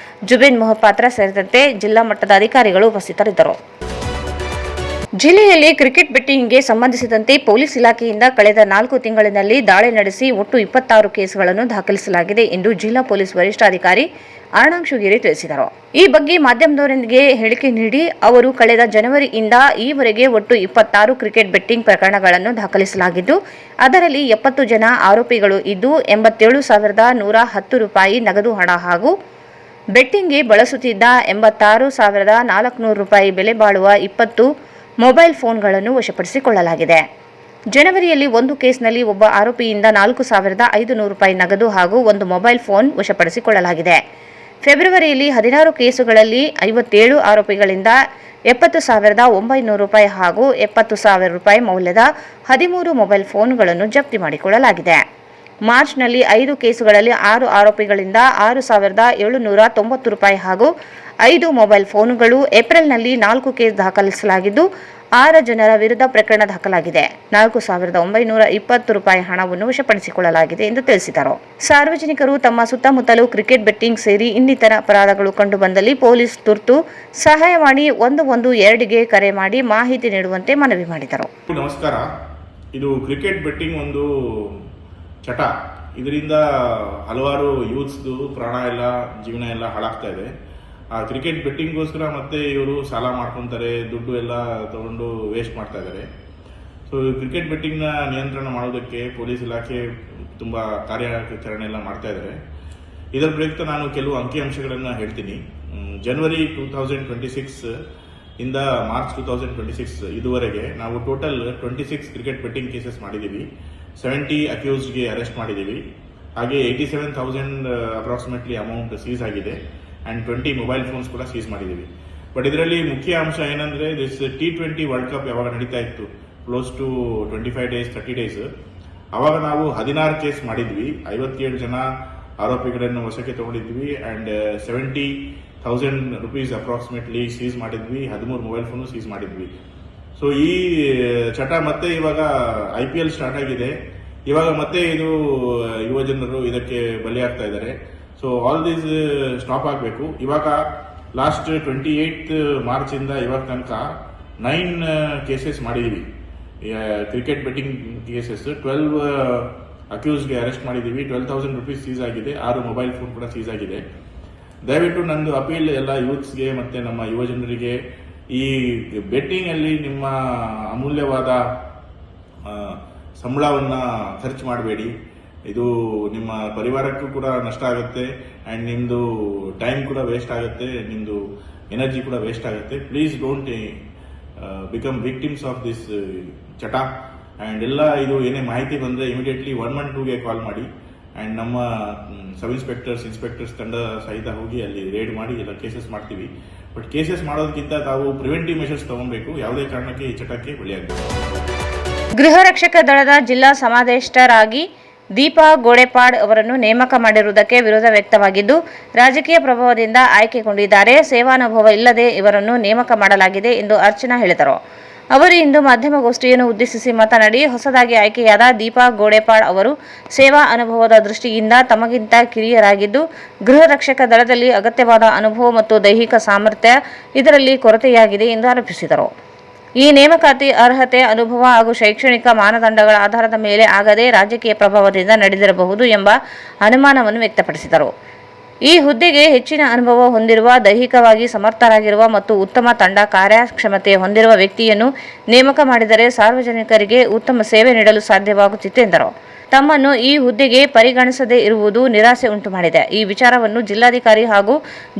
ಜುಬೇನ್ ಮೊಹಪಾತ್ರ ಸೇರಿದಂತೆ ಜಿಲ್ಲಾ ಮಟ್ಟದ ಅಧಿಕಾರಿಗಳು ಉಪಸ್ಥಿತರಿದ್ದರು. ಜಿಲ್ಲೆಯಲ್ಲಿ ಕ್ರಿಕೆಟ್ ಬೆಟ್ಟಿಂಗ್ಗೆ ಸಂಬಂಧಿಸಿದಂತೆ ಪೊಲೀಸ್ ಇಲಾಖೆಯಿಂದ ಕಳೆದ 4 ತಿಂಗಳಿನಲ್ಲಿ ದಾಳಿ ನಡೆಸಿ ಒಟ್ಟು 26 ಕೇಸುಗಳನ್ನು ದಾಖಲಿಸಲಾಗಿದೆ ಎಂದು ಜಿಲ್ಲಾ ಪೊಲೀಸ್ ವರಿಷ್ಠಾಧಿಕಾರಿ ಅರುಣಾಂಶುಗಿರಿ ತಿಳಿಸಿದರು. ಈ ಬಗ್ಗೆ ಮಾಧ್ಯಮದವರೊಂದಿಗೆ ಹೇಳಿಕೆ ನೀಡಿ ಅವರು ಕಳೆದ ಜನವರಿಯಿಂದ ಈವರೆಗೆ ಒಟ್ಟು 26 ಕ್ರಿಕೆಟ್ ಬೆಟ್ಟಿಂಗ್ ಪ್ರಕರಣಗಳನ್ನು ದಾಖಲಿಸಲಾಗಿದ್ದು, ಅದರಲ್ಲಿ 70 ಜನ ಆರೋಪಿಗಳು ಇದ್ದು, 87,110 ರೂಪಾಯಿ ನಗದು ಹಣ ಹಾಗೂ ಬೆಟ್ಟಿಂಗ್ಗೆ ಬಳಸುತ್ತಿದ್ದ 86,400 ರೂಪಾಯಿ ಬೆಲೆ ಬಾಳುವ 20 ಮೊಬೈಲ್ ಫೋನ್ಗಳನ್ನು ವಶಪಡಿಸಿಕೊಳ್ಳಲಾಗಿದೆ. ಜನವರಿಯಲ್ಲಿ ಒಂದು ಕೇಸ್ನಲ್ಲಿ ಒಬ್ಬ ಆರೋಪಿಯಿಂದ 4,500 ರೂಪಾಯಿ ನಗದು ಹಾಗೂ ಒಂದು ಮೊಬೈಲ್ ಫೋನ್ ವಶಪಡಿಸಿಕೊಳ್ಳಲಾಗಿದೆ. ಫೆಬ್ರವರಿಯಲ್ಲಿ 16 ಕೇಸುಗಳಲ್ಲಿ 57 ಆರೋಪಿಗಳಿಂದ 70,900 ರೂಪಾಯಿ ಹಾಗೂ 70,000 ರೂಪಾಯಿ ಮೌಲ್ಯದ 13 ಮೊಬೈಲ್ ಫೋನ್ಗಳನ್ನು ಜಪ್ತಿ ಮಾಡಿಕೊಳ್ಳಲಾಗಿದೆ. ಮಾರ್ಚ್ನಲ್ಲಿ 5 ಕೇಸುಗಳಲ್ಲಿ 6 ಆರೋಪಿಗಳಿಂದ 6,790 ರೂಪಾಯಿ ಹಾಗೂ 5 ಮೊಬೈಲ್ ಫೋನುಗಳು. ಏಪ್ರಿಲ್ನಲ್ಲಿ 4 ಕೇಸ್ ದಾಖಲಿಸಲಾಗಿದ್ದು, 6 ಜನರ ವಿರುದ್ಧ ಪ್ರಕರಣ ದಾಖಲಾಗಿದೆ. 4,920 ರೂಪಾಯಿ ಹಣವನ್ನು ವಶಪಡಿಸಿಕೊಳ್ಳಲಾಗಿದೆ ಎಂದು ತಿಳಿಸಿದರು. ಸಾರ್ವಜನಿಕರು ತಮ್ಮ ಸುತ್ತಮುತ್ತಲೂ ಕ್ರಿಕೆಟ್ ಬೆಟ್ಟಿಂಗ್ ಸೇರಿ ಇನ್ನಿತರ ಅಪರಾಧಗಳು ಕಂಡುಬಂದಲ್ಲಿ ಪೊಲೀಸ್ ತುರ್ತು ಸಹಾಯವಾಣಿ 112ಗೆ ಕರೆ ಮಾಡಿ ಮಾಹಿತಿ ನೀಡುವಂತೆ ಮನವಿ ಮಾಡಿದರು. ನಮಸ್ಕಾರ. ಇದು ಕ್ರಿಕೆಟ್ ಬೆಟ್ಟಿಂಗ್ ಒಂದು ಚಟ. ಇದರಿಂದ ಹಲವಾರು ಯೂತ್ಸ್ದು ಪ್ರಾಣ ಎಲ್ಲ ಜೀವನ ಎಲ್ಲ ಹಾಳಾಗ್ತಾ ಇದೆ. ಆ ಕ್ರಿಕೆಟ್ ಬೆಟ್ಟಿಂಗ್ಗೋಸ್ಕರ ಮತ್ತೆ ಇವರು ಸಾಲ ಮಾಡ್ಕೊತಾರೆ, ದುಡ್ಡು ಎಲ್ಲ ತಗೊಂಡು ವೇಸ್ಟ್ ಮಾಡ್ತಾ ಇದ್ದಾರೆ. ಸೊ ಕ್ರಿಕೆಟ್ ಬೆಟ್ಟಿಂಗ್ನ ನಿಯಂತ್ರಣ ಮಾಡೋದಕ್ಕೆ ಪೊಲೀಸ್ ಇಲಾಖೆ ತುಂಬ ಕಾರ್ಯಾಚರಣೆ ಎಲ್ಲ ಮಾಡ್ತಾ ಇದ್ದಾರೆ. ಇದರ ಪ್ರಯುಕ್ತ ನಾನು ಕೆಲವು ಅಂಕಿಅಂಶಗಳನ್ನು ಹೇಳ್ತೀನಿ. ಜನವರಿ 2026 ಇಂದ ಮಾರ್ಚ್ 2026 ಇದುವರೆಗೆ ನಾವು ಟೋಟಲ್ 26 ಕ್ರಿಕೆಟ್ ಬೆಟ್ಟಿಂಗ್ ಕೇಸಸ್ ಮಾಡಿದ್ದೀವಿ. 70 ಅಕ್ಯೂಸ್ಡ್ಗೆ ಅರೆಸ್ಟ್ ಮಾಡಿದ್ದೀವಿ. ಹಾಗೆ 87,000 ಅಪ್ರಾಕ್ಸಿಮೇಟ್ಲಿ ಅಮೌಂಟ್ ಸೀಸ್ ಆಗಿದೆ ಆ್ಯಂಡ್ 20 ಮೊಬೈಲ್ ಫೋನ್ಸ್ ಕೂಡ ಸೀಸ್ ಮಾಡಿದ್ದೀವಿ. ಬಟ್ ಇದರಲ್ಲಿ ಮುಖ್ಯ ಅಂಶ ಏನಂದರೆ, ದಿಸ್ T20 ವರ್ಲ್ಡ್ ಕಪ್ ಯಾವಾಗ ನಡೀತಾ ಇತ್ತು, ಕ್ಲೋಸ್ ಟು 25 days 30 days, ಆವಾಗ ನಾವು 16 ಕೇಸ್ ಮಾಡಿದ್ವಿ, 57 ಜನ ಆರೋಪಿಗಳನ್ನು ವಶಕ್ಕೆ ತಗೊಂಡಿದ್ವಿ ಆ್ಯಂಡ್ 70,000 rupees ಅಪ್ರಾಕ್ಸಿಮೇಟ್ಲಿ ಸೀಸ್ ಮಾಡಿದ್ವಿ, 13 ಮೊಬೈಲ್ ಫೋನು ಸೀಸ್ ಮಾಡಿದ್ವಿ. ಸೊ ಈ ಚಟ ಮತ್ತೆ ಇವಾಗ IPL ಸ್ಟಾರ್ಟ್ ಆಗಿದೆ, ಇವಾಗ ಮತ್ತೆ ಇದು ಯುವ ಜನರು ಇದಕ್ಕೆ ಬಲಿಯಾಗ್ತಾ ಇದ್ದಾರೆ. ಸೊ ಆಲ್ ದೀಸ್ ಸ್ಟಾಪ್ ಆಗಬೇಕು. ಇವಾಗ ಲಾಸ್ಟ್ 28 ಮಾರ್ಚಿಂದ ಇವಾಗ ತನಕ 9 ಕೇಸಸ್ ಮಾಡಿದ್ದೀವಿ, ಕ್ರಿಕೆಟ್ ಬೆಟ್ಟಿಂಗ್ ಕೇಸಸ್. 12 ಅಕ್ಯೂಸ್ಗೆ ಅರೆಸ್ಟ್ ಮಾಡಿದ್ದೀವಿ, 12,000 rupees ಸೀಸ್ ಆಗಿದೆ, 6 ಮೊಬೈಲ್ ಫೋನ್ ಕೂಡ ಸೀಸ್ ಆಗಿದೆ. ದಯವಿಟ್ಟು ನಂದು ಅಪೀಲ್ ಎಲ್ಲ ಯೂತ್ಸ್ಗೆ ಮತ್ತು ನಮ್ಮ ಯುವ ಜನರಿಗೆ, ಈ ಬೆಟ್ಟಿಂಗಲ್ಲಿ ನಿಮ್ಮ ಅಮೂಲ್ಯವಾದ ಸಂಬಳವನ್ನು ಖರ್ಚು ಮಾಡಬೇಡಿ. ಇದು ನಿಮ್ಮ ಪರಿವಾರಕ್ಕೂ ಕೂಡ ನಷ್ಟ ಆಗುತ್ತೆ ಆ್ಯಂಡ್ ನಿಮ್ಮದು ಟೈಮ್ ಕೂಡ ವೇಸ್ಟ್ ಆಗುತ್ತೆ, ನಿಮ್ಮದು ಎನರ್ಜಿ ಕೂಡ ವೇಸ್ಟ್ ಆಗುತ್ತೆ. Please don't become victims of this ಚಟ. ಆ್ಯಂಡ್ ಎಲ್ಲ ಇದು ಏನೇ ಮಾಹಿತಿ ಬಂದರೆ ಇಮಿಡಿಯೇಟ್ಲಿ 112ಗೆ ಕಾಲ್ ಮಾಡಿ ಆ್ಯಂಡ್ ನಮ್ಮ ಸಬ್ ಇನ್ಸ್ಪೆಕ್ಟರ್ಸ್ ತಂಡ ಸಹಿತ ಹೋಗಿ ಅಲ್ಲಿ ರೇಡ್ ಮಾಡಿ ಎಲ್ಲ ಕೇಸಸ್ ಮಾಡ್ತೀವಿ. ಬಟ್ ಕೇಸಸ್ ಮಾಡೋದಕ್ಕಿಂತ ತಾವು ಪ್ರಿವೆಂಟಿವ್ ಮೆಷರ್ಸ್ ತಗೊಬೇಕು, ಯಾವುದೇ ಕಾರಣಕ್ಕೆ ಈ ಚಟಕ್ಕೆ ಬಲಿಯಾಗಬೇಕು. ಗೃಹ ರಕ್ಷಕ ದಳದ ಜಿಲ್ಲಾ ಸಮಾದೇಷ್ಟರಾಗಿ ದೀಪಾ ಗೋಡೆಪಾಡ್ ಅವರನ್ನು ನೇಮಕ ಮಾಡಿರುವುದಕ್ಕೆ ವಿರೋಧ ವ್ಯಕ್ತವಾಗಿದ್ದು, ರಾಜಕೀಯ ಪ್ರಭಾವದಿಂದ ಆಯ್ಕೆಗೊಂಡಿದ್ದಾರೆ. ಸೇವಾನುಭವ ಇಲ್ಲದೆ ಇವರನ್ನು ನೇಮಕ ಮಾಡಲಾಗಿದೆ ಎಂದು ಅರ್ಚನಾ ಹೇಳಿದರು. ಅವರು ಇಂದು ಮಾಧ್ಯಮಗೋಷ್ಠಿಯನ್ನು ಉದ್ದೇಶಿಸಿ ಮಾತನಾಡಿ, ಹೊಸದಾಗಿ ಆಯ್ಕೆಯಾದ ದೀಪಾ ಗೋಡೆಪಾಡ್ ಅವರು ಸೇವಾ ಅನುಭವದ ದೃಷ್ಟಿಯಿಂದ ತಮಗಿಂತ ಕಿರಿಯರಾಗಿದ್ದು, ಗೃಹ ರಕ್ಷಕ ದಳದಲ್ಲಿ ಅಗತ್ಯವಾದ ಅನುಭವ ಮತ್ತು ದೈಹಿಕ ಸಾಮರ್ಥ್ಯ ಇದರಲ್ಲಿ ಕೊರತೆಯಾಗಿದೆ ಎಂದು ಆರೋಪಿಸಿದರು. ಈ ನೇಮಕಾತಿ ಅರ್ಹತೆ, ಅನುಭವ ಹಾಗೂ ಶೈಕ್ಷಣಿಕ ಮಾನದಂಡಗಳ ಆಧಾರದ ಮೇಲೆ ಆಗದೆ ರಾಜಕೀಯ ಪ್ರಭಾವದಿಂದ ನಡೆದಿರಬಹುದು ಎಂಬ ಅನುಮಾನವನ್ನು ವ್ಯಕ್ತಪಡಿಸಿದರು. ಈ ಹುದ್ದೆಗೆ ಹೆಚ್ಚಿನ ಅನುಭವ ಹೊಂದಿರುವ, ದೈಹಿಕವಾಗಿ ಸಮರ್ಥರಾಗಿರುವ ಮತ್ತು ಉತ್ತಮ ತಂಡ ಕಾರ್ಯಕ್ಷಮತೆ ಹೊಂದಿರುವ ವ್ಯಕ್ತಿಯನ್ನು ನೇಮಕ ಮಾಡಿದರೆ ಸಾರ್ವಜನಿಕರಿಗೆ ಉತ್ತಮ ಸೇವೆ ನೀಡಲು ಸಾಧ್ಯವಾಗುತ್ತಿತ್ತು ಎಂದರು. ತಮ್ಮನ್ನು ಈ ಹುದ್ದೆಗೆ ಪರಿಗಣಿಸದೇ ಇರುವುದು ನಿರಾಸೆ ಉಂಟು ಮಾಡಿದೆ. ಈ ವಿಚಾರವನ್ನು ಜಿಲ್ಲಾಧಿಕಾರಿ ಹಾಗೂ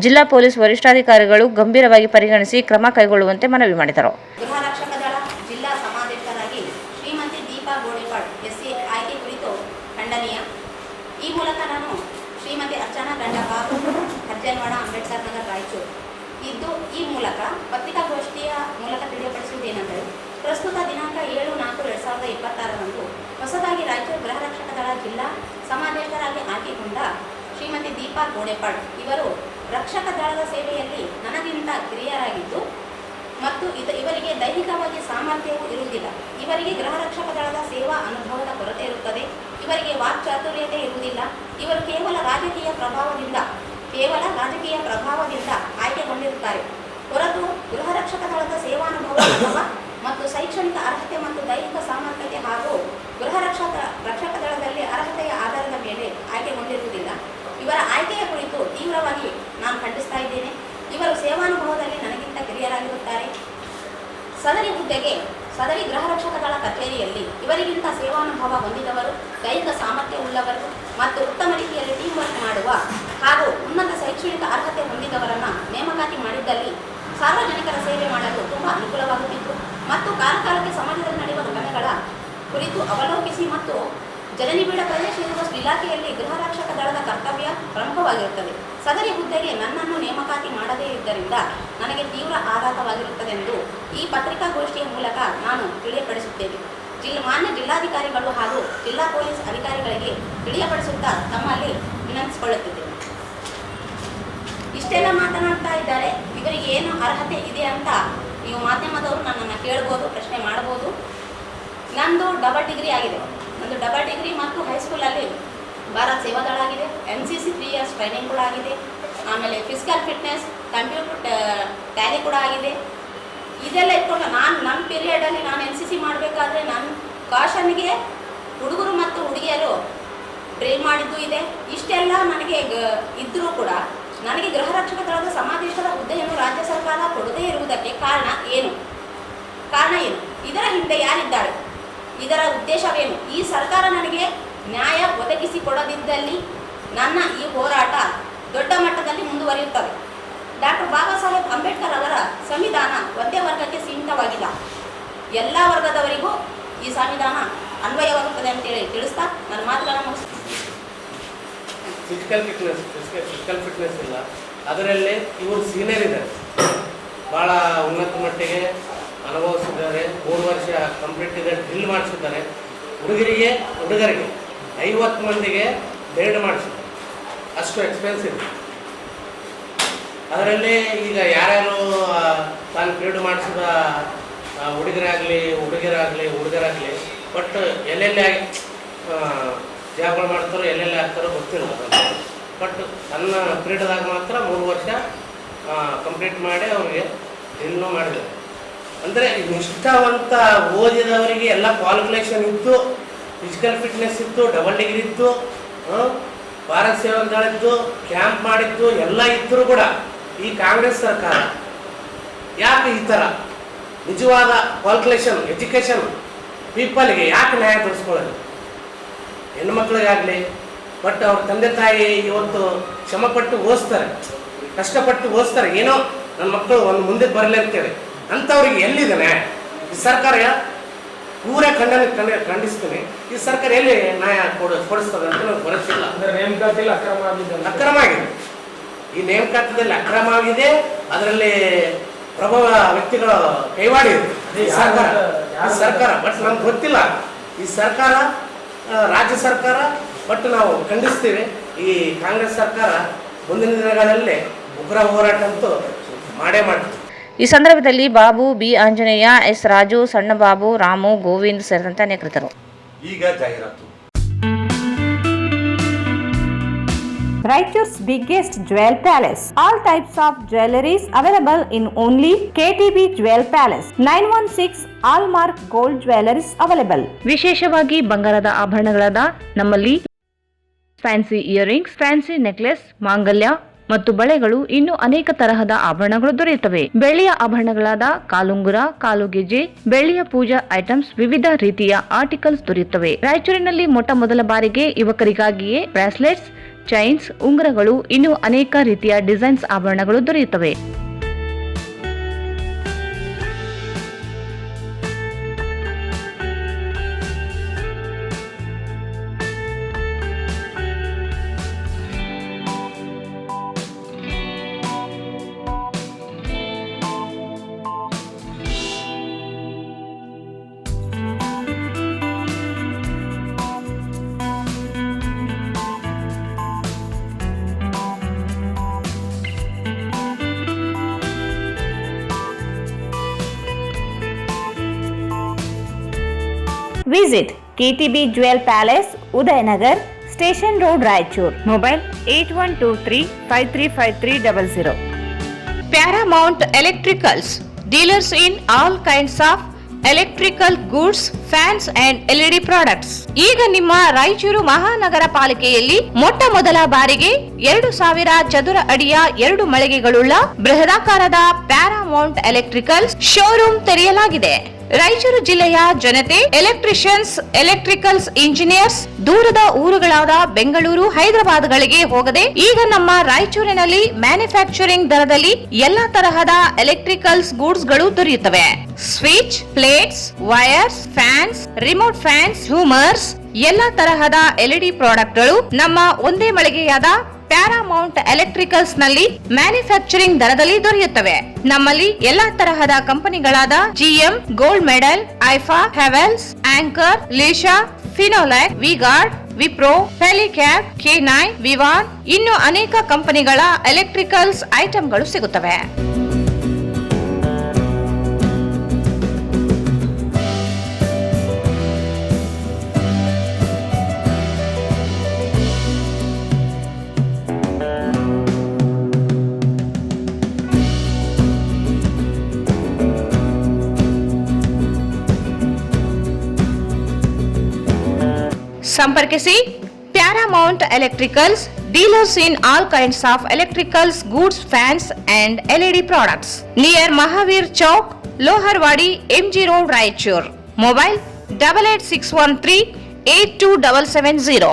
ಜಿಲ್ಲಾ ಪೊಲೀಸ್ ವರಿಷ್ಠಾಧಿಕಾರಿಗಳು ಗಂಭೀರವಾಗಿ ಪರಿಗಣಿಸಿ ಕ್ರಮ ಕೈಗೊಳ್ಳುವಂತೆ ಮನವಿ ಮಾಡಿದರು. ಗೃಹ ರಕ್ಷಕ ದಳ ಜಿಲ್ಲಾ ಸಮಾದೇಶರಾಗಿ ಶ್ರೀಮತಿ ದೀಪಾ ಗೋಡೆಪಾಡ್ SC ಆಯ್ಕೆ ಕುರಿತು ಖಂಡನೀಯ. ಈ ಮೂಲಕ ನಾನು ಶ್ರೀಮತಿ ಅರ್ಚನಾ ಗಂಡಬಾಬು, ಅಜ್ಜನವಾಡ, ಅಂಬೇಡ್ಕರ್ ನಗರ, ರಾಯಚೂರು ಇದ್ದು ಈ ಮೂಲಕ ಪತ್ರಿಕಾಗೋಷ್ಠಿಯ ಮೂಲಕ ತಿಳಿಯಪಡಿಸುವುದೇನೆಂದರೆ, ಪ್ರಸ್ತುತ ದಿನಾಂಕ 7/4/2026 ಹೊಸದಾಗಿ ರಾಯಚೂರು ಗೃಹ ರಕ್ಷಕ ದಳ ಜಿಲ್ಲಾ ಸಮಾದೇಶರಾಗಿ ಆಯ್ಕೆಗೊಂಡ ಶ್ರೀಮತಿ ದೀಪಾ ಗೋಡೆಪಾಡ್ ಇವರು ರಕ್ಷಕ ದಳದ ಸೇವೆಯಲ್ಲಿ ನನಗಿಂತ ಕಿರಿಯರಾಗಿದ್ದು ಮತ್ತು ಇವರಿಗೆ ದೈಹಿಕವಾಗಿ ಸಾಮರ್ಥ್ಯವೂ ಇರುವುದಿಲ್ಲ. ಇವರಿಗೆ ಗೃಹ ರಕ್ಷಕ ದಳದ ಸೇವಾ ಅನುಭವದ ಕೊರತೆ ಇರುತ್ತದೆ. ಇವರಿಗೆ ವಾಕ್ಚಾತುರ್ಯತೆ ಇರುವುದಿಲ್ಲ. ಇವರು ಕೇವಲ ರಾಜಕೀಯ ಪ್ರಭಾವದಿಂದ ಆಯ್ಕೆಗೊಂಡಿರುತ್ತಾರೆ ಹೊರತು ಗೃಹ ರಕ್ಷಕ ದಳದ ಸೇವಾನುಭವ ಮತ್ತು ಶೈಕ್ಷಣಿಕ ಅರ್ಹತೆ ಮತ್ತು ದೈಹಿಕ ಸಾಮರ್ಥ್ಯತೆ ಹಾಗೂ ಗೃಹ ರಕ್ಷಕ ದಳದಲ್ಲಿ ಅರ್ಹತೆಯ ಆಧಾರದ ಮೇಲೆ ಆಯ್ಕೆಗೊಂಡಿರುವುದಿಲ್ಲ. ಇವರ ಆಯ್ಕೆಯ ಕುರಿತು ತೀವ್ರವಾಗಿ ನಾನು ಖಂಡಿಸ್ತಾ ಇದ್ದೇನೆ. ಇವರು ಸೇವಾನುಭವದಲ್ಲಿ ನನಗಿಂತ ಕಿರಿಯರಾಗಿರುತ್ತಾರೆ. ಸದರಿ ಗೃಹ ರಕ್ಷಕ ದಳ ಕಚೇರಿಯಲ್ಲಿ ಇವರಿಗಿಂತ ಸೇವಾನುಭವ ಹೊಂದಿದವರು, ದೈಹಿಕ ಸಾಮರ್ಥ್ಯ ಉಳ್ಳವರು ಮತ್ತು ಉತ್ತಮ ರೀತಿಯಲ್ಲಿ ಟೀಮ್ ವರ್ಕ್ ಮಾಡುವ ಹಾಗೂ ಉನ್ನತ ಶೈಕ್ಷಣಿಕ ಅರ್ಹತೆ ಹೊಂದಿದವರನ್ನು ನೇಮಕಾತಿ ಮಾಡಿದ್ದಲ್ಲಿ ಸಾರ್ವಜನಿಕರ ಸೇವೆ ಮಾಡಲು ತುಂಬ ಅನುಕೂಲವಾಗುತ್ತಿತ್ತು ಮತ್ತು ಕಾಲಕಾಲಕ್ಕೆ ಸಮಾಜದಲ್ಲಿ ನಡೆಯುವ ಘಟನೆಗಳ ಕುರಿತು ಅವಲೋಕಿಸಿ ಮತ್ತು ಜನನಿಬಿಡ ಪ್ರದೇಶ ಇರುವಷ್ಟು ಇಲಾಖೆಯಲ್ಲಿ ಗೃಹ ರಕ್ಷಕ ದಳದ ಕರ್ತವ್ಯ ಪ್ರಮುಖವಾಗಿರುತ್ತದೆ. ಸದರಿ ಹುದ್ದೆಗೆ ನನ್ನನ್ನು ನೇಮಕಾತಿ ಮಾಡದೇ ಇದ್ದರಿಂದ ನನಗೆ ತೀವ್ರ ಆಘಾತವಾಗಿರುತ್ತದೆಂದು ಈ ಪತ್ರಿಕಾಗೋಷ್ಠಿಯ ಮೂಲಕ ನಾನು ತಿಳಿಯಪಡಿಸುತ್ತೇನೆ. ಮಾನ್ಯ ಜಿಲ್ಲಾಧಿಕಾರಿಗಳು ಹಾಗೂ ಜಿಲ್ಲಾ ಪೊಲೀಸ್ ಅಧಿಕಾರಿಗಳಿಗೆ ತಿಳಿಯಪಡಿಸುತ್ತಾ ತಮ್ಮಲ್ಲಿ ವಿನಂತಿಸಿಕೊಳ್ಳುತ್ತಿದ್ದೇನೆ. ಇಷ್ಟೆಲ್ಲ ಮಾತನಾಡ್ತಾ ಇದ್ದಾರೆ. ಇವರಿಗೆ ಏನು ಅರ್ಹತೆ ಇದೆ ಅಂತ ನೀವು ಮಾಧ್ಯಮದವರು ನನ್ನನ್ನು ಕೇಳ್ಬೋದು, ಪ್ರಶ್ನೆ ಮಾಡ್ಬೋದು. ನಂದು ಡಬಲ್ ಡಿಗ್ರಿ ಆಗಿದೆ. ನಂದು ಡಬಲ್ ಡಿಗ್ರಿ ಮತ್ತು ಹೈಸ್ಕೂಲಲ್ಲಿ ಭಾರತ್ ಸೇವಾದಳ ಆಗಿದೆ, NCC 3 years ಟ್ರೈನಿಂಗ್ ಕೂಡ ಆಗಿದೆ. ಆಮೇಲೆ ಫಿಸಿಕಲ್ ಫಿಟ್ನೆಸ್, ಕಂಪ್ಯೂಟರ್ ಟ್ಯಾಲಿ ಕೂಡ ಆಗಿದೆ. ಇದೆಲ್ಲ ಇಟ್ಕೊಂಡು ನನ್ನ ಪೀರಿಯಡಲ್ಲಿ ನಾನು NCC ಮಾಡಬೇಕಾದ್ರೆ ನನ್ನ ಕಾಷನ್ಗೆ ಹುಡುಗರು ಮತ್ತು ಹುಡುಗಿಯರು ಡ್ರಿಲ್ ಮಾಡಿದ್ದು ಇದೆ. ಇಷ್ಟೆಲ್ಲ ನನಗೆ ಇದ್ದರೂ ಕೂಡ ನನಗೆ ಗೃಹ ರಕ್ಷಕ ದಳದ ಸಮಾದೇಶದ ಹುದ್ದೆಯನ್ನು ರಾಜ್ಯ ಸರ್ಕಾರ ಕೊಡದೇ ಇರುವುದಕ್ಕೆ ಕಾರಣ ಏನು? ಇದರ ಹಿಂದೆ ಯಾರಿದ್ದಾರೆ? ಇದರ ಉದ್ದೇಶವೇನು? ಈ ಸರ್ಕಾರ ನನಗೆ ನ್ಯಾಯ ಒದಗಿಸಿಕೊಡದಿದ್ದಲ್ಲಿ ನನ್ನ ಈ ಹೋರಾಟ ದೊಡ್ಡ ಮಟ್ಟದಲ್ಲಿ ಮುಂದುವರಿಯುತ್ತದೆ. ಡಾಕ್ಟರ್ ಬಾಬಾ ಸಾಹೇಬ್ ಅಂಬೇಡ್ಕರ್ ಅವರ ಸಂವಿಧಾನ ಒಂದೇ ವರ್ಗಕ್ಕೆ ಸೀಮಿತವಾಗಿಲ್ಲ, ಎಲ್ಲ ವರ್ಗದವರಿಗೂ ಈ ಸಂವಿಧಾನ ಅನ್ವಯವಾಗುತ್ತದೆ ಅಂತೇಳಿ ತಿಳಿಸ್ತಾ ನನ್ನ ಮಾತುಗಳನ್ನು ಮುಗಿಸ್ತೀನಿ. ಫಿಸಿಕಲ್ ಫಿಟ್ನೆಸ್ ಇಲ್ಲ, ಅದರಲ್ಲಿ ಇವರು ಸೀನಿಯರ್ ಇದ್ದಾರೆ, ಭಾಳ ಉನ್ನತ ಮಟ್ಟಿಗೆ ಅನುಭವಿಸಿದ್ದಾರೆ. 3 ವರ್ಷ ಕಂಪ್ಲೀಟ್ ಇದೆ ಡ್ರಿಲ್ ಮಾಡಿಸಿದ್ದಾರೆ. ಹುಡುಗರಿಗೆ 50 ಮಂದಿಗೆ ಬೇಡ ಮಾಡಿಸಿದ್ರು. ಅಷ್ಟು ಎಕ್ಸ್ಪೆನ್ಸಿವ್. ಅದರಲ್ಲಿ ಈಗ ಯಾರ್ಯಾರು ತಾನು ಪೀರಿಯಡ್ ಮಾಡಿಸಿದ ಹುಡುಗರಾಗಲಿ ಬಟ್ ಎಲ್ಲೆಲ್ಲಿ ಜಾಬ್ಗಳು ಮಾಡ್ತಾರೋ ಎಲ್ಲೆಲ್ಲಿ ಆಗ್ತಾರೋ ಗೊತ್ತಿಲ್ಲ. ಬಟ್ ನನ್ನ ಪೀರಿಯಡ್ದಾಗ ಮಾತ್ರ 3 ವರ್ಷ ಕಂಪ್ಲೀಟ್ ಮಾಡಿ ಅವ್ರಿಗೆ ಇನ್ನೂ ಮಾಡಿದ್ದಾರೆ. ಅಂದರೆ ನಿಷ್ಠಾವಂತ ಓದಿದವರಿಗೆ ಎಲ್ಲ ಕ್ವಾಲಿಫಿಕೇಷನ್ ಇತ್ತು, ಫಿಸಿಕಲ್ ಫಿಟ್ನೆಸ್ ಇತ್ತು, ಡಬಲ್ ಡಿಗ್ರಿ ಇತ್ತು, ಭಾರತ್ ಸೇವಾ ದಳ ಇತ್ತು, ಕ್ಯಾಂಪ್ ಮಾಡಿತ್ತು, ಎಲ್ಲ ಇದ್ದರೂ ಕೂಡ ಈ ಕಾಂಗ್ರೆಸ್ ಸರ್ಕಾರ ಯಾಕೆ ಈ ಥರ ನಿಜವಾದ ಕ್ವಾಲಿಫಿಕೇಷನ್ ಎಜುಕೇಷನ್ ಪೀಪಲ್ಗೆ ಯಾಕೆ ನ್ಯಾಯ ತೋರಿಸ್ಕೊಳ್ಳೋದು? ಹೆಣ್ಮಕ್ಳಿಗಾಗಲಿ ಬಟ್ ಅವ್ರ ತಂದೆ ತಾಯಿ ಇವತ್ತು ಶ್ರಮಪಟ್ಟು ಓದಿಸ್ತಾರೆ, ಕಷ್ಟಪಟ್ಟು ಓದಿಸ್ತಾರೆ, ಏನೋ ನನ್ನ ಮಕ್ಕಳು ಒಂದು ಮುಂದೆ ಬರಲಿ ಅಂತೇಳಿ. ಅಂಥವ್ರಿಗೆ ಎಲ್ಲಿದೆ ನ್ಯಾಯ? ಈ ಸರ್ಕಾರ ಪೂರ ಖಂಡಿಸ್ತೀನಿ. ಈ ಸರ್ಕಾರ ಎಲ್ಲಿ ನ್ಯಾಯ ಕೊಡಿಸ್ತದೆ ಅಂತ ನಮ್ಗೆ ಭರವಸಿಲ್ಲ. ಅಕ್ರಮ ಆಗಿದೆ. ಈ ನೇಮಕಾತಿಯಲ್ಲಿ ಅಕ್ರಮ ಆಗಿದೆ. ಅದರಲ್ಲಿ ಪ್ರಭಾವ ವ್ಯಕ್ತಿಗಳ ಕೈವಾಡ ಇದೆ ಈ ಸರ್ಕಾರ. ಬಟ್ ನಮ್ಗೆ ಗೊತ್ತಿಲ್ಲ ಈ ಸರ್ಕಾರ ರಾಜ್ಯ ಸರ್ಕಾರ. ಬಟ್ ನಾವು ಖಂಡಿಸ್ತೀವಿ ಈ ಕಾಂಗ್ರೆಸ್ ಸರ್ಕಾರ ಮುಂದಿನ ದಿನಗಳಲ್ಲಿ ಉಗ್ರ ಹೋರಾಟ ಅಂತೂ ಮಾಡೇ ಮಾಡ್ತೀವಿ. ಈ ಸಂದರ್ಭದಲ್ಲಿ ಬಾಬು, ಬಿ ಆಂಜನೇಯ, ಎಸ್ ರಾಜು, ಸಣ್ಣಬಾಬು, ರಾಮು, ಗೋವಿಂದ್ ಸೇರಿದಂತೆ ಅನೇಕರಿದ್ದರು. ಈಗ ಜಾಹೀರಾತು. Raichur's biggest jewel palace. All types of jewelries available in only KTB Jewel Palace. 916 Allmark Gold Jewelries available. ವಿಶೇಷವಾಗಿ ಬಂಗಾರದ ಆಭರಣಗಳಾದ ನಮ್ಮಲ್ಲಿ ಫ್ಯಾನ್ಸಿ ಇಯರಿಂಗ್ಸ್, ಫ್ಯಾನ್ಸಿ ನೆಕ್ಲೆಸ್, ಮಾಂಗಲ್ಯ ಮತ್ತು ಬಳೆಗಳು, ಇನ್ನು ಅನೇಕ ತರಹದ ಆಭರಣಗಳು ದೊರೆಯುತ್ತವೆ. ಬೆಳ್ಳಿಯ ಆಭರಣಗಳಾದ ಕಾಲುಂಗುರ, ಕಾಲುಗೆಜೆ, ಬೆಳ್ಳಿಯ ಪೂಜಾ ಐಟಮ್ಸ್, ವಿವಿಧ ರೀತಿಯ ಆರ್ಟಿಕಲ್ಸ್ ದೊರೆಯುತ್ತವೆ. ರಾಯಚೂರಿನಲ್ಲಿ ಮೊದಲ ಬಾರಿಗೆ ಯುವಕರಿಗಾಗಿಯೇ ಬ್ರಾಸ್ಲೆಟ್ಸ್, ಚೈನ್ಸ್, ಉಂಗುರಗಳು, ಇನ್ನು ಅನೇಕ ರೀತಿಯ ಡಿಸೈನ್ಸ್ ಆಭರಣಗಳು ದೊರೆಯುತ್ತವೆ. Visit KTB Jewel Palace, Udayanagar, Station Road, Raichur. Mobile 8123535300. Paramount Electricals, dealers in all kinds of electrical goods, fans and LED products. ಈಗ ನಿಮ್ಮ ರಾಯಚೂರು ಮಹಾನಗರ ಪಾಲಿಕೆಯಲ್ಲಿ ಮೊದಲ ಬಾರಿಗೆ 2000 ಚದುರ ಅಡಿಯ 2 ಮಳಿಗೆಗಳುಳ್ಳ ಬೃಹದಾಕಾರದ ಪ್ಯಾರಾಮೌಂಟ್ ಎಲೆಕ್ಟ್ರಿಕಲ್ಸ್ ಶೋರೂಮ್ ತೆರೆಯಲಾಗಿದೆ. ರಾಯಚೂರು ಜಿಲ್ಲೆಯ ಜನತೆ, ಎಲೆಕ್ಟ್ರಿಷಿಯನ್ಸ್, ಎಲೆಕ್ಟ್ರಿಕಲ್ಸ್ ಇಂಜಿನಿಯರ್ಸ್ ದೂರದ ಊರುಗಳಾದ ಬೆಂಗಳೂರು, ಹೈದರಾಬಾದ್ಗಳಿಗೆ ಹೋಗದೆ ಈಗ ನಮ್ಮ ರಾಯಚೂರಿನಲ್ಲಿ ಮ್ಯಾನುಫ್ಯಾಕ್ಚರಿಂಗ್ ದರದಲ್ಲಿ ಎಲ್ಲಾ ತರಹದ ಎಲೆಕ್ಟ್ರಿಕಲ್ಸ್ ಗೂಡ್ಸ್ ಗಳು ದೊರೆಯುತ್ತವೆ. Switch, plates, wires, fans, remote fans, ಹ್ಯೂಮರ್ಸ್, ಎಲ್ಲಾ ತರಹದ LED ಪ್ರಾಡಕ್ಟ್ ಗಳು ನಮ್ಮ ಒಂದೇ ಮಳಿಗೆಯಾದ ಪ್ಯಾರಾಮೌಂಟ್ ಎಲೆಕ್ಟ್ರಿಕಲ್ಸ್ ನಲ್ಲಿ ಮ್ಯಾನುಫ್ಯಾಕ್ಚರಿಂಗ್ ದರದಲ್ಲಿ ದೊರೆಯುತ್ತವೆ. ನಮ್ಮಲ್ಲಿ ಎಲ್ಲಾ ತರಹದ ಕಂಪನಿಗಳಾದ GM, ಗೋಲ್ಡ್ ಮೆಡಲ್, ಐಫಾ, ಹೆವೆಲ್ಸ್, ಆಂಕರ್, ಲೀಶಾ, ಫಿನೋಲ್ಯಾಕ್, ವಿಗಾರ್ಡ್, ವಿಪ್ರೋ, ಫೆಲಿಕ್ಯಾಪ್, K9, ವಿವಾನ್, ಇನ್ನು ಅನೇಕ ಕಂಪನಿಗಳ ಎಲೆಕ್ಟ್ರಿಕಲ್ಸ್ ಐಟಂಗಳು ಸಿಗುತ್ತವೆ. ಸಂಪರ್ಕಿಸಿ Paramount electricals, dealers in all kinds of electricals goods, fans and LED products, near Mahavir Chowk, Loharwadi, MG road, Raichur. Mobile 8861382770.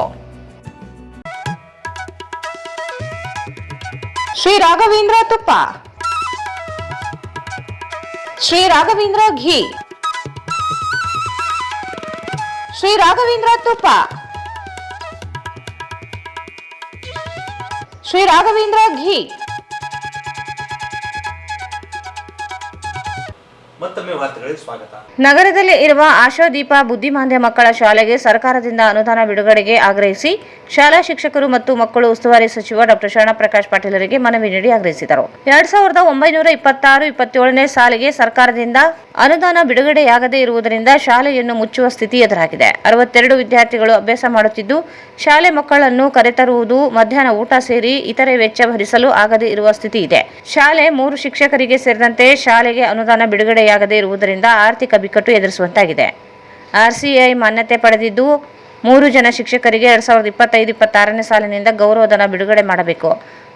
Shri Raghavendra ತುಪ್ಪ, ಶ್ರೀ ರಾಘವೇಂದ್ರ ಘೀ, ಶ್ರೀ ರಾಘವೇಂದ್ರ ತುಪ್ಪ, ಶ್ರೀ ರಾಘವೇಂದ್ರ ಘೀ. ಮತ್ತೊಮ್ಮೆ ವಾರ್ತೆಗಳಿಗೆ ಸ್ವಾಗತ. ನಗರದಲ್ಲಿ ಇರುವ ಆಶಾದೀಪ ಬುದ್ಧಿಮಾಂದ್ಯ ಮಕ್ಕಳ ಶಾಲೆಗೆ ಸರ್ಕಾರದಿಂದ ಅನುದಾನ ಬಿಡುಗಡೆಗೆ ಆಗ್ರಹಿಸಿ ಶಾಲಾ ಶಿಕ್ಷಕರು ಮತ್ತು ಮಕ್ಕಳು ಉಸ್ತುವಾರಿ ಸಚಿವ ಡಾಕ್ಟರ್ ಶರಣಪ್ರಕಾಶ್ ಪಾಟೀಲರಿಗೆ ಮನವಿ ನೀಡಿ ಆಗ್ರಹಿಸಿದರು. 2926-27ನೇ ಸಾಲಿಗೆ ಸರ್ಕಾರದಿಂದ ಅನುದಾನ ಬಿಡುಗಡೆಯಾಗದೇ ಇರುವುದರಿಂದ ಶಾಲೆಯನ್ನು ಮುಚ್ಚುವ ಸ್ಥಿತಿ ಎದುರಾಗಿದೆ. 62 ವಿದ್ಯಾರ್ಥಿಗಳು ಅಭ್ಯಾಸ ಮಾಡುತ್ತಿದ್ದು ಶಾಲೆ ಮಕ್ಕಳನ್ನು ಕರೆತರುವುದು, ಮಧ್ಯಾಹ್ನ ಊಟ ಸೇರಿ ಇತರೆ ವೆಚ್ಚ ಭರಿಸಲು ಆಗದೇ ಇರುವ ಸ್ಥಿತಿ ಇದೆ. ಶಾಲೆ 3 ಶಿಕ್ಷಕರಿಗೆ ಸೇರಿದಂತೆ ಶಾಲೆಗೆ ಅನುದಾನ ಬಿಡುಗಡೆಯಾಗದೇ ಇರುವುದರಿಂದ ಆರ್ಥಿಕ ಬಿಕ್ಕಟ್ಟು ಎದುರಿಸುವಂತಾಗಿದೆ. RCI ಮಾನ್ಯತೆ ಪಡೆದಿದ್ದು 3 ಜನ ಶಿಕ್ಷಕರಿಗೆ 2025-26ನೇ ಸಾಲಿನಿಂದ ಗೌರವಧನ ಬಿಡುಗಡೆ ಮಾಡಬೇಕು.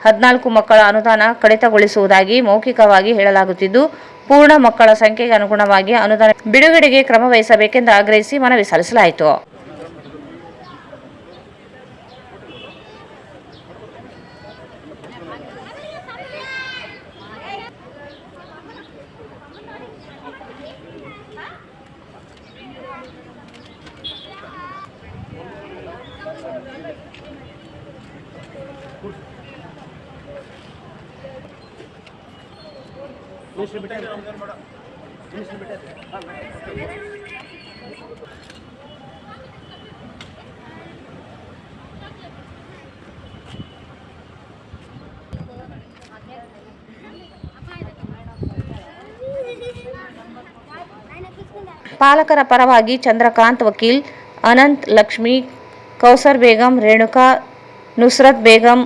14 ಮಕ್ಕಳ ಅನುದಾನ ಕಡಿತಗೊಳಿಸುವುದಾಗಿ ಮೌಖಿಕವಾಗಿ ಹೇಳಲಾಗುತ್ತಿದ್ದು, ಪೂರ್ಣ ಮಕ್ಕಳ ಸಂಖ್ಯೆಗೆ ಅನುಗುಣವಾಗಿ ಅನುದಾನ ಬಿಡುಗಡೆಗೆ ಕ್ರಮ ವಹಿಸಬೇಕೆಂದು ಆಗ್ರಹಿಸಿ ಮನವಿ ಸಲ್ಲಿಸಲಾಯಿತು. ಪಾಲಕರ ಪರವಾಗಿ ಚಂದ್ರಕಾಂತ್, ವಕೀಲ್ ಅನಂತ್, ಲಕ್ಷ್ಮಿ, ಕೌಸರ್ ಬೇಗಂ, ರೇಣುಕಾ, ನುಸ್ರತ್ ಬೇಗಂ,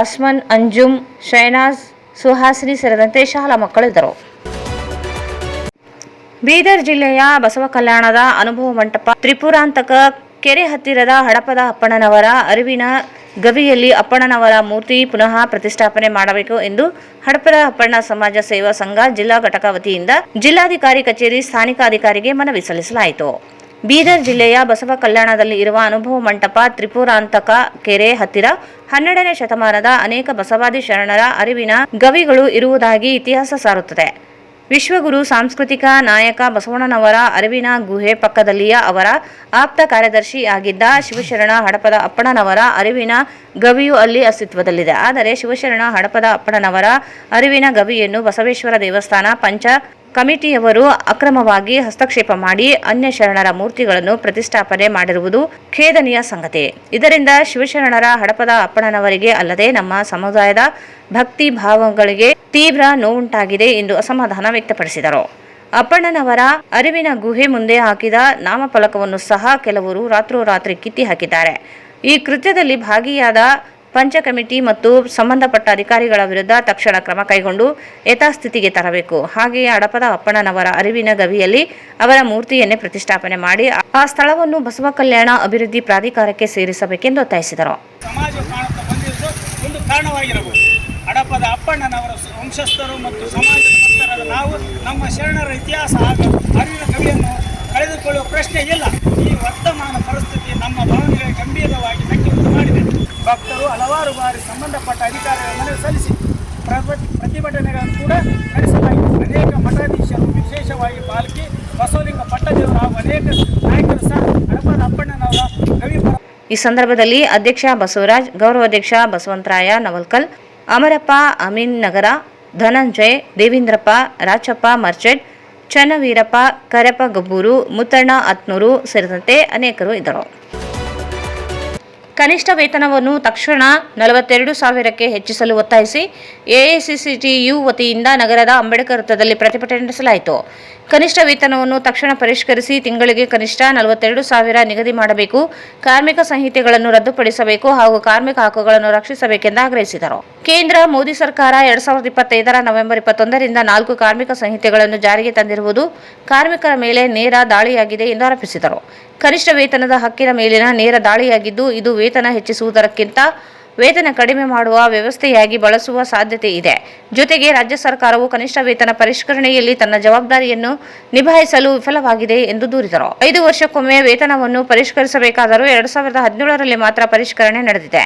ಅಸ್ಮನ್, ಅಂಜುಮ್, ಶೈನಾಜ್, ಸುಹಾಸಿನಿ ಸೇರಿದಂತೆ ಶಾಲಾ ಮಕ್ಕಳಿದ್ದರು. ಬೀದರ್ ಜಿಲ್ಲೆಯ ಬಸವಕಲ್ಯಾಣದ ಅನುಭವ ಮಂಟಪ ತ್ರಿಪುರಾಂತಕ ಕೆರೆ ಹತ್ತಿರದ ಹಡಪದ ಅಪ್ಪಣ್ಣನವರ ಅರಿವಿನ ಗವಿಯಲ್ಲಿ ಅಪ್ಪಣ್ಣನವರ ಮೂರ್ತಿ ಪುನಃ ಪ್ರತಿಷ್ಠಾಪನೆ ಮಾಡಬೇಕು ಎಂದು ಹಡಪದ ಅಪ್ಪಣ್ಣ ಸಮಾಜ ಸೇವಾ ಸಂಘ ಜಿಲ್ಲಾ ಘಟಕ ವತಿಯಿಂದ ಜಿಲ್ಲಾಧಿಕಾರಿ ಕಚೇರಿ ಸ್ಥಾನಿಕ ಅಧಿಕಾರಿಗೆ ಮನವಿ ಸಲ್ಲಿಸಲಾಯಿತು. ಬೀದರ್ ಜಿಲ್ಲೆಯ ಬಸವ ಕಲ್ಯಾಣದಲ್ಲಿ ಇರುವ ಅನುಭವ ಮಂಟಪ ತ್ರಿಪುರಾಂತಕ ಕೆರೆ ಹತ್ತಿರ 12ನೇ ಶತಮಾನದ ಅನೇಕ ಬಸವಾದಿ ಶರಣರ ಅರಿವಿನ ಗವಿಗಳು ಇರುವುದಾಗಿ ಇತಿಹಾಸ ಸಾರುತ್ತದೆ. ವಿಶ್ವಗುರು ಸಾಂಸ್ಕೃತಿಕ ನಾಯಕ ಬಸವಣ್ಣನವರ ಅರಿವಿನ ಗುಹೆ ಪಕ್ಕದಲ್ಲಿಯ ಅವರ ಆಪ್ತ ಕಾರ್ಯದರ್ಶಿ ಆಗಿದ್ದ ಶಿವಶರಣ ಹಡಪದ ಅಪ್ಪಣ್ಣನವರ ಅರಿವಿನ ಗವಿಯು ಅಲ್ಲಿ ಅಸ್ತಿತ್ವದಲ್ಲಿದೆ. ಆದರೆ ಶಿವಶರಣ ಹಡಪದ ಅಪ್ಪಣ್ಣನವರ ಅರಿವಿನ ಗವಿಯನ್ನು ಬಸವೇಶ್ವರ ದೇವಸ್ಥಾನ ಪಂಚ ಕಮಿಟಿಯವರು ಅಕ್ರಮವಾಗಿ ಹಸ್ತಕ್ಷೇಪ ಮಾಡಿ ಅನ್ಯ ಶರಣರ ಮೂರ್ತಿಗಳನ್ನು ಪ್ರತಿಷ್ಠಾಪನೆ ಮಾಡಿರುವುದು ಖೇದನೀಯ ಸಂಗತಿ. ಇದರಿಂದ ಶಿವಶರಣರ ಹಡಪದ ಅಪ್ಪಣ್ಣನವರಿಗೆ ಅಲ್ಲದೆ ನಮ್ಮ ಸಮುದಾಯದ ಭಕ್ತಿ ಭಾವಗಳಿಗೆ ತೀವ್ರ ನೋವುಂಟಾಗಿದೆ ಎಂದು ಅಸಮಾಧಾನ ವ್ಯಕ್ತಪಡಿಸಿದರು. ಅಪ್ಪಣ್ಣನವರ ಅರಿವಿನ ಗುಹೆ ಮುಂದೆ ಹಾಕಿದ ನಾಮಫಲಕವನ್ನು ಸಹ ಕೆಲವರು ರಾತ್ರೋರಾತ್ರಿ ಕಿತ್ತಿ ಹಾಕಿದ್ದಾರೆ. ಈ ಕೃತ್ಯದಲ್ಲಿ ಭಾಗಿಯಾದ ಪಂಚ ಕಮಿಟಿ ಮತ್ತು ಸಂಬಂಧಪಟ್ಟ ಅಧಿಕಾರಿಗಳ ವಿರುದ್ಧ ತಕ್ಷಣ ಕ್ರಮ ಕೈಗೊಂಡು ಯಥಾಸ್ಥಿತಿಗೆ ತರಬೇಕು. ಹಾಗೆಯೇ ಹಡಪದ ಅಪ್ಪಣ್ಣನವರ ಅರಿವಿನ ಗವಿಯಲ್ಲಿ ಅವರ ಮೂರ್ತಿಯನ್ನೇ ಪ್ರತಿಷ್ಠಾಪನೆ ಮಾಡಿ ಆ ಸ್ಥಳವನ್ನು ಬಸವ ಕಲ್ಯಾಣ ಅಭಿವೃದ್ಧಿ ಪ್ರಾಧಿಕಾರಕ್ಕೆ ಸೇರಿಸಬೇಕೆಂದು ಒತ್ತಾಯಿಸಿದರು. ಸಮಾಜ ಕಾಣುತ್ತಾ ಬಂದಿರುವುದು ಒಂದು ಕಾರಣವಾಗಿರಬಹುದು. ಹಡಪದ ಅಪ್ಪಣ್ಣನವರ ವಂಶಸ್ಥರು ಮತ್ತು ಸಮಾಜದ ಭಕ್ತರಾದ ನಾವು ನಮ್ಮ ಶರಣರ ಇತಿಹಾಸ ಹಾಗೂ ಅರಿವಿನ ಗವಿಯನ್ನು ಕಳೆದುಕೊಳ್ಳುವ ಪ್ರಶ್ನೆ ಇಲ್ಲ. ಈ ವರ್ತಮಾನ ಪರಿಸ್ಥಿತಿ ನಮ್ಮ ಭಾವನೆಗಳಿಗೆ ಗಂಭೀರವಾಗಿ ಧಕ್ಕೆ ಉಂಟು ಮಾಡಿದೆ. ಭಕ್ತರು ಹಲವಾರು ಬಾರಿ ಸಂಬಂಧಪಟ್ಟ ಅಧಿಕಾರಿಗಳ ಮನವಿ ಸಲ್ಲಿಸಿ ಪ್ರತಿಭಟನೆಗಳನ್ನು ಕೂಡ ನಡೆಸಲಾಗಿದೆ. ಅನೇಕ ಮಠಾಧೀಶರು, ವಿಶೇಷವಾಗಿ ಪಾಲ್ಕಿ ಬಸವಲಿಂಗ ಪಟ್ಟದೇವರು ಹಾಗೂ ಅನೇಕ ನಾಯಕರು ಸಹ ಹಡಪದ ಅಪ್ಪಣ್ಣನವರ ಗವಿ ಈ ಸಂದರ್ಭದಲ್ಲಿ ಅಧ್ಯಕ್ಷ ಬಸವರಾಜ್, ಗೌರವಾಧ್ಯಕ್ಷ ಬಸವಂತರಾಯ ನವಲ್ಕಲ್, ಅಮರಪ್ಪ ಅಮೀನ್ ನಗರ, ಧನಂಜಯ್, ದೇವೇಂದ್ರಪ್ಪ, ರಾಚಪ್ಪ ಮರ್ಚೆಡ್, ಚನ್ನವೀರಪ್ಪ, ಕರೆಪ್ಪ ಗಬ್ಬೂರು, ಮುತ್ತಣ್ಣ ಅತ್ನೂರು ಸೇರಿದಂತೆ ಅನೇಕರು ಇದ್ದರು. ಕನಿಷ್ಠ ವೇತನವನ್ನು ತಕ್ಷಣ 42,000ಕ್ಕೆ ಹೆಚ್ಚಿಸಲು ಒತ್ತಾಯಿಸಿ ಎಐಸಿಸಿಟಿಯು ವತಿಯಿಂದ ನಗರದ ಅಂಬೇಡ್ಕರ್ ವೃತ್ತದಲ್ಲಿ ಪ್ರತಿಭಟನೆ ನಡೆಸಲಾಯಿತು. ಕನಿಷ್ಠ ವೇತನವನ್ನು ತಕ್ಷಣ ಪರಿಷ್ಕರಿಸಿ ತಿಂಗಳಿಗೆ ಕನಿಷ್ಠ 42,000 ನಿಗದಿ ಮಾಡಬೇಕು, ಕಾರ್ಮಿಕ ಸಂಹಿತೆಗಳನ್ನು ರದ್ದುಪಡಿಸಬೇಕು ಹಾಗೂ ಕಾರ್ಮಿಕ ಹಕ್ಕುಗಳನ್ನು ರಕ್ಷಿಸಬೇಕೆಂದು ಆಗ್ರಹಿಸಿದರು. ಕೇಂದ್ರ ಮೋದಿ ಸರ್ಕಾರ 2025 ನವೆಂಬರ್ 21ರಿಂದ 4 ಕಾರ್ಮಿಕ ಸಂಹಿತೆಗಳನ್ನು ಜಾರಿಗೆ ತಂದಿರುವುದು ಕಾರ್ಮಿಕರ ಮೇಲೆ ನೇರ ದಾಳಿಯಾಗಿದೆ ಎಂದು ಆರೋಪಿಸಿದರು. ಕನಿಷ್ಠ ವೇತನದ ಹಕ್ಕಿನ ಮೇಲಿನ ನೇರ ದಾಳಿಯಾಗಿದ್ದು, ಇದು ವೇತನ ಹೆಚ್ಚಿಸುವುದಕ್ಕಿಂತ ವೇತನ ಕಡಿಮೆ ಮಾಡುವ ವ್ಯವಸ್ಥೆಯಾಗಿ ಬಳಸುವ ಸಾಧ್ಯತೆ ಇದೆ. ಜೊತೆಗೆ ರಾಜ್ಯ ಸರ್ಕಾರವು ಕನಿಷ್ಠ ವೇತನ ಪರಿಷ್ಕರಣೆಯಲ್ಲಿ ತನ್ನ ಜವಾಬ್ದಾರಿಯನ್ನು ನಿಭಾಯಿಸಲು ವಿಫಲವಾಗಿದೆ ಎಂದು ದೂರಿದರು. 5 ವರ್ಷಕ್ಕೊಮ್ಮೆ ವೇತನವನ್ನು ಪರಿಷ್ಕರಿಸಬೇಕಾದರೂ 2017ರಲ್ಲಿ ಮಾತ್ರ ಪರಿಷ್ಕರಣೆ ನಡೆದಿದೆ.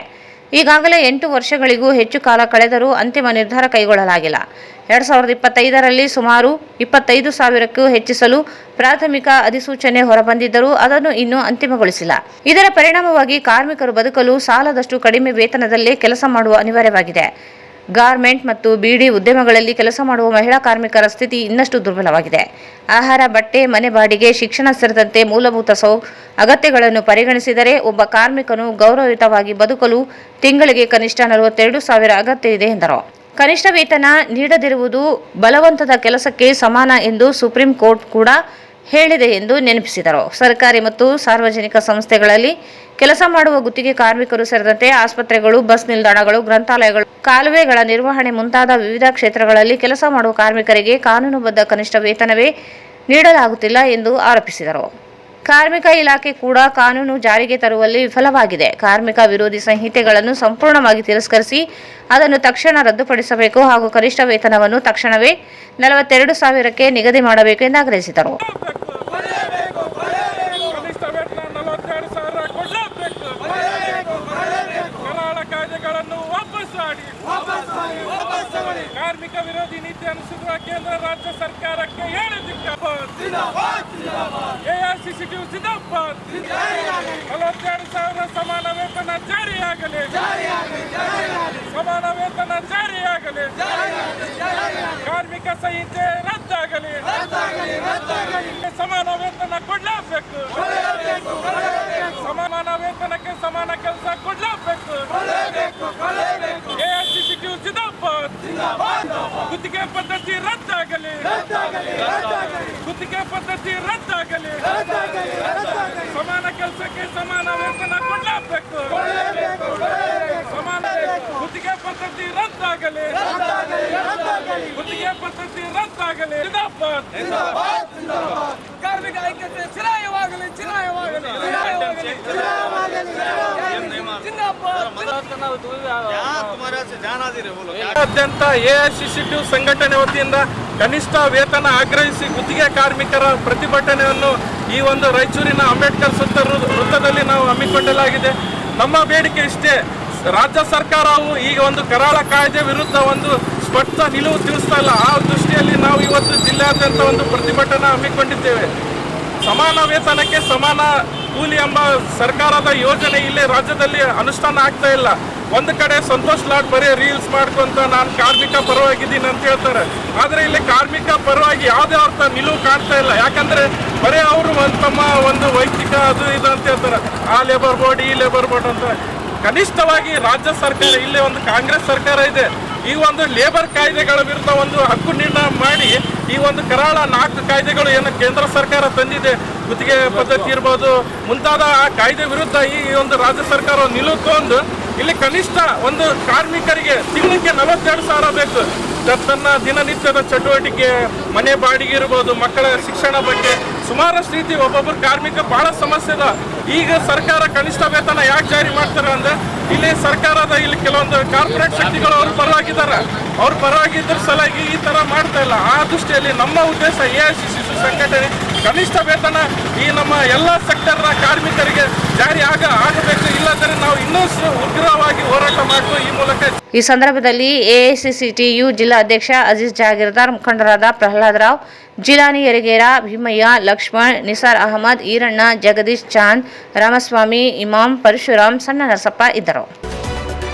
ಈಗಾಗಲೇ 8 ವರ್ಷಗಳಿಗೂ ಹೆಚ್ಚು ಕಾಲ ಕಳೆದರೂ ಅಂತಿಮ ನಿರ್ಧಾರ ಕೈಗೊಳ್ಳಲಾಗಿಲ್ಲ. 2025ರಲ್ಲಿ ಸುಮಾರು 25,000ಕ್ಕೂ ಹೆಚ್ಚಿಸಲು ಪ್ರಾಥಮಿಕ ಅಧಿಸೂಚನೆ ಹೊರಬಂದಿದ್ದರೂ ಅದನ್ನು ಇನ್ನೂ ಅಂತಿಮಗೊಳಿಸಿಲ್ಲ. ಇದರ ಪರಿಣಾಮವಾಗಿ ಕಾರ್ಮಿಕರು ಬದುಕಲು ಸಾಲದಷ್ಟು ಕಡಿಮೆ ವೇತನದಲ್ಲೇ ಕೆಲಸ ಮಾಡುವ ಅನಿವಾರ್ಯವಾಗಿದೆ. ಗಾರ್ಮೆಂಟ್ ಮತ್ತು ಬೀಡಿ ಉದ್ಯಮಗಳಲ್ಲಿ ಕೆಲಸ ಮಾಡುವ ಮಹಿಳಾ ಕಾರ್ಮಿಕರ ಸ್ಥಿತಿ ಇನ್ನಷ್ಟು ದುರ್ಬಲವಾಗಿದೆ. ಆಹಾರ, ಬಟ್ಟೆ, ಮನೆ ಬಾಡಿಗೆ, ಶಿಕ್ಷಣ ಸೇರಿದಂತೆ ಮೂಲಭೂತ ಅಗತ್ಯಗಳನ್ನು ಪರಿಗಣಿಸಿದರೆ ಒಬ್ಬ ಕಾರ್ಮಿಕನು ಗೌರವಯುತವಾಗಿ ಬದುಕಲು ತಿಂಗಳಿಗೆ ಕನಿಷ್ಠ 42,000 ಅಗತ್ಯ ಇದೆ ಎಂದರು. ಕನಿಷ್ಠ ವೇತನ ನೀಡದಿರುವುದು ಬಲವಂತದ ಕೆಲಸಕ್ಕೆ ಸಮಾನ ಎಂದು ಸುಪ್ರೀಂ ಕೋರ್ಟ್ ಕೂಡ ಹೇಳಿದೆ ಎಂದು ನೆನಪಿಸಿದರು. ಸರ್ಕಾರಿ ಮತ್ತು ಸಾರ್ವಜನಿಕ ಸಂಸ್ಥೆಗಳಲ್ಲಿ ಕೆಲಸ ಮಾಡುವ ಗುತ್ತಿಗೆ ಕಾರ್ಮಿಕರು ಸೇರಿದಂತೆ ಆಸ್ಪತ್ರೆಗಳು, ಬಸ್ ನಿಲ್ದಾಣಗಳು, ಗ್ರಂಥಾಲಯಗಳು, ಕಾಲುವೆಗಳ ನಿರ್ವಹಣೆ ಮುಂತಾದ ವಿವಿಧ ಕ್ಷೇತ್ರಗಳಲ್ಲಿ ಕೆಲಸ ಮಾಡುವ ಕಾರ್ಮಿಕರಿಗೆ ಕಾನೂನುಬದ್ಧ ಕನಿಷ್ಠ ವೇತನವೇ ನೀಡಲಾಗುತ್ತಿಲ್ಲ ಎಂದು ಆರೋಪಿಸಿದರು. ಕಾರ್ಮಿಕ ಇಲಾಖೆ ಕೂಡ ಕಾನೂನು ಜಾರಿಗೆ ತರುವಲ್ಲಿ ವಿಫಲವಾಗಿದೆ. ಕಾರ್ಮಿಕ ವಿರೋಧಿ ಸಂಹಿತೆಗಳನ್ನು ಸಂಪೂರ್ಣವಾಗಿ ತಿರಸ್ಕರಿಸಿ ಅದನ್ನು ತಕ್ಷಣ ರದ್ದುಪಡಿಸಬೇಕು ಹಾಗೂ ಕನಿಷ್ಠ ವೇತನವನ್ನು ತಕ್ಷಣವೇ 42,000ಕ್ಕೆ ನಿಗದಿ ಮಾಡಬೇಕು ಎಂದು ಆಗ್ರಹಿಸಿದರು. ಕಾರ್ಮಿಕ ವಿರೋಧಿ ನೀತಿ ಅನುಸರಿಸುವ ಕೇಂದ್ರ ರಾಜ್ಯ ಸರ್ಕಾರಕ್ಕೆ ಎಐಸಿಸಿಟಿ ಜಿಂದಾಬಾದ್. 42,000 ಸಮಾನ ವೇತನ ಜಾರಿಯಾಗಲಿ, ಸಮಾನ ವೇತನ ಜಾರಿಯಾಗಲಿ, ಕಾರ್ಮಿಕ ಸಂಹಿತೆ ರದ್ದಾಗಲಿ, ಸಮಾನ ವೇತನ ಕೊಡಲೇಬೇಕು, ಸಮಾನ ವೇತನಕ್ಕೆ ಸಮಾನ ಕೆಲಸ ಕೊಡಲೇಬೇಕು. ಎಐಸಿಸಿಟಿ ಜಿಂದಾಬಾದ್. ಗುತ್ತಿಗೆ ಪದ್ಧತಿ ರದ್ದಾಗಲಿ, ಗುತ್ತಿಗೆ ಪದ್ಧತಿ ರದ್ದಾಗಲಿ, ಸಮಾನ ಕೆಲಸಕ್ಕೆ ಸಮಾನ ವೇತನ ಕೊಡಲೇಬೇಕು, ಸಮಾನ ಗುತ್ತಿಗೆ ಪದ್ಧತಿ ರದ್ದಾಗಲಿ, ಗುತ್ತಿಗೆ ಪದ್ಧತಿ ರದ್ದಾಗಲಿ. ಜಿಂದಾಬಾದ್. ಕಾರ್ಮಿಕ ಐಕ್ಯತೆ ಚಿರಾಯವಾಗಲಿ, ಚಿರಾಯವಾಗಲಿ, ರಾಜ್ಯಾದ್ಯಂತ ಎಐಸಿಸಿಟಿ ಸಂಘಟನೆ ವತಿಯಿಂದ ಕನಿಷ್ಠ ವೇತನ ಆಗ್ರಹಿಸಿ ಗುತ್ತಿಗೆ ಕಾರ್ಮಿಕರ ಪ್ರತಿಭಟನೆಯನ್ನು ಈ ಒಂದು ರಾಯಚೂರಿನ ಅಂಬೇಡ್ಕರ್ ವೃತ್ತದಲ್ಲಿ ನಾವು ಹಮ್ಮಿಕೊಳ್ಳಲಾಗಿದೆ. ನಮ್ಮ ಬೇಡಿಕೆ ಇಷ್ಟೇ, ರಾಜ್ಯ ಸರ್ಕಾರವು ಈಗ ಒಂದು ಕರಾಳ ಕಾಯ್ದೆ ವಿರುದ್ಧ ಒಂದು ಸ್ಪಷ್ಟ ನಿಲುವು ತಿಳಿಸ್ತಾ ಇಲ್ಲ. ಆ ದೃಷ್ಟಿಯಲ್ಲಿ ನಾವು ಇವತ್ತು ಜಿಲ್ಲೆಯಾದ್ಯಂತ ಒಂದು ಪ್ರತಿಭಟನೆ ಹಮ್ಮಿಕೊಂಡಿದ್ದೇವೆ. ಸಮಾನ ವೇತನಕ್ಕೆ ಸಮಾನ ಕೂಲಿ ಎಂಬ ಸರ್ಕಾರದ ಯೋಜನೆ ಇಲ್ಲಿ ರಾಜ್ಯದಲ್ಲಿ ಅನುಷ್ಠಾನ ಆಗ್ತಾ ಇಲ್ಲ. ಒಂದು ಕಡೆ ಸಂತೋಷ್ ಲಾಡ್ ಬರೀ ರೀಲ್ಸ್ ಮಾಡ್ಕೊಂತ ನಾನು ಕಾರ್ಮಿಕ ಪರವಾಗಿದ್ದೀನಿ ಅಂತ ಹೇಳ್ತಾರೆ, ಆದರೆ ಇಲ್ಲಿ ಕಾರ್ಮಿಕ ಪರವಾಗಿ ಯಾವುದೇ ಅರ್ಥ ನಿಲುವು ಕಾಣ್ತಾ ಇಲ್ಲ. ಯಾಕಂದ್ರೆ ಬರೀ ಅವರು ತಮ್ಮ ಒಂದು ವೈಯಕ್ತಿಕ ಅದು ಇದು ಅಂತ ಹೇಳ್ತಾರೆ, ಆ ಲೇಬರ್ ಬೋರ್ಡ್, ಈ ಲೇಬರ್ ಬೋರ್ಡ್ ಅಂತ. ಕನಿಷ್ಠವಾಗಿ ರಾಜ್ಯ ಸರ್ಕಾರ, ಇಲ್ಲೇ ಒಂದು ಕಾಂಗ್ರೆಸ್ ಸರ್ಕಾರ ಇದೆ, ಈ ಒಂದು ಲೇಬರ್ ಕಾಯ್ದೆಗಳ ವಿರುದ್ಧ ಒಂದು ಹಕ್ಕು ನಿರ್ಣಯ ಮಾಡಿ ಈ ಒಂದು ಕರಾಳ 4 ಕಾಯ್ದೆಗಳು ಏನು ಕೇಂದ್ರ ಸರ್ಕಾರ ತಂದಿದೆ, ಗುತ್ತಿಗೆ ಪದ್ಧತಿ ಇರ್ಬೋದು ಮುಂತಾದ ಆ ಕಾಯ್ದೆ ವಿರುದ್ಧ ಈ ಒಂದು ರಾಜ್ಯ ಸರ್ಕಾರ ನಿಲುವು ತಗೊಂಡು ಇಲ್ಲಿ ಕನಿಷ್ಠ ಒಂದು ಕಾರ್ಮಿಕರಿಗೆ ತಿಂಗಳಿಗೆ 42,000 ಬೇಕು. ತನ್ನ ದಿನನಿತ್ಯದ ಚಟುವಟಿಕೆ, ಮನೆ ಬಾಡಿಗೆ ಇರ್ಬೋದು, ಮಕ್ಕಳ ಶಿಕ್ಷಣ ಬಗ್ಗೆ ಸುಮಾರಷ್ಟು ರೀತಿ ಒಬ್ಬೊಬ್ಬರು ಕಾರ್ಮಿಕ ಬಹಳ ಸಮಸ್ಯೆ ಇದೆ. ಈಗ ಸರ್ಕಾರ ಕನಿಷ್ಠ ವೇತನ ಯಾಕೆ ಜಾರಿ ಮಾಡ್ತಾರೆ ಅಂದ್ರೆ ಇಲ್ಲಿ ಸರ್ಕಾರದ ಇಲ್ಲಿ ಕೆಲವೊಂದು ಕಾರ್ಪೊರೇಟ್ ಶಕ್ತಿಗಳು ಅವ್ರ ಪರವಾಗಿದ್ದಾರೆ, ಅವ್ರ ಪರವಾಗಿದ್ದ ಸಲಾಗಿ ಈ ತರ ಮಾಡ್ತಾ ಇಲ್ಲ. ಆ ದೃಷ್ಟಿಯಲ್ಲಿ ನಮ್ಮ ಉದ್ದೇಶ ಎಐಸಿಸಿ ಸಂಘಟನೆ ಕನಿಷ್ಠ ವೇತನ ಈ ನಮ್ಮ ಎಲ್ಲ ಸೆಕ್ಟರ್ನ ಕಾರ್ಮಿಕರಿಗೆ ಜಾರಿ ಆಗಬೇಕು. ಇಲ್ಲಂದರೆ ನಾವು ಇನ್ನೂ ಉಗ್ರವಾಗಿ ಹೋರಾಟ ಮಾಡುವ ಈ ಮೂಲಕ. ಈ ಸಂದರ್ಭದಲ್ಲಿ ಎಐಸಿಸಿಟಿಯು ಜಿಲ್ಲಾ ಅಧ್ಯಕ್ಷ ಅಜೀಜ್ ಜಾಗೀರ್ದಾರ್, ಮುಖಂಡರಾದ ಪ್ರಹ್ಲಾದ್ ರಾವ್, ಜಿಲಾನಿ ಯರಗೇರ, ಭೀಮಯ್ಯ, ಲಕ್ಷ್ಮಣ್, ನಿಸಾರ್ ಅಹಮದ್, ಈರಣ್ಣ, ಜಗದೀಶ್, ಚಾಂದ್, ರಾಮಸ್ವಾಮಿ, ಇಮಾಮ್, ಪರಶುರಾಮ್, ಸಣ್ಣ ನರಸಪ್ಪ ಇದ್ದರು.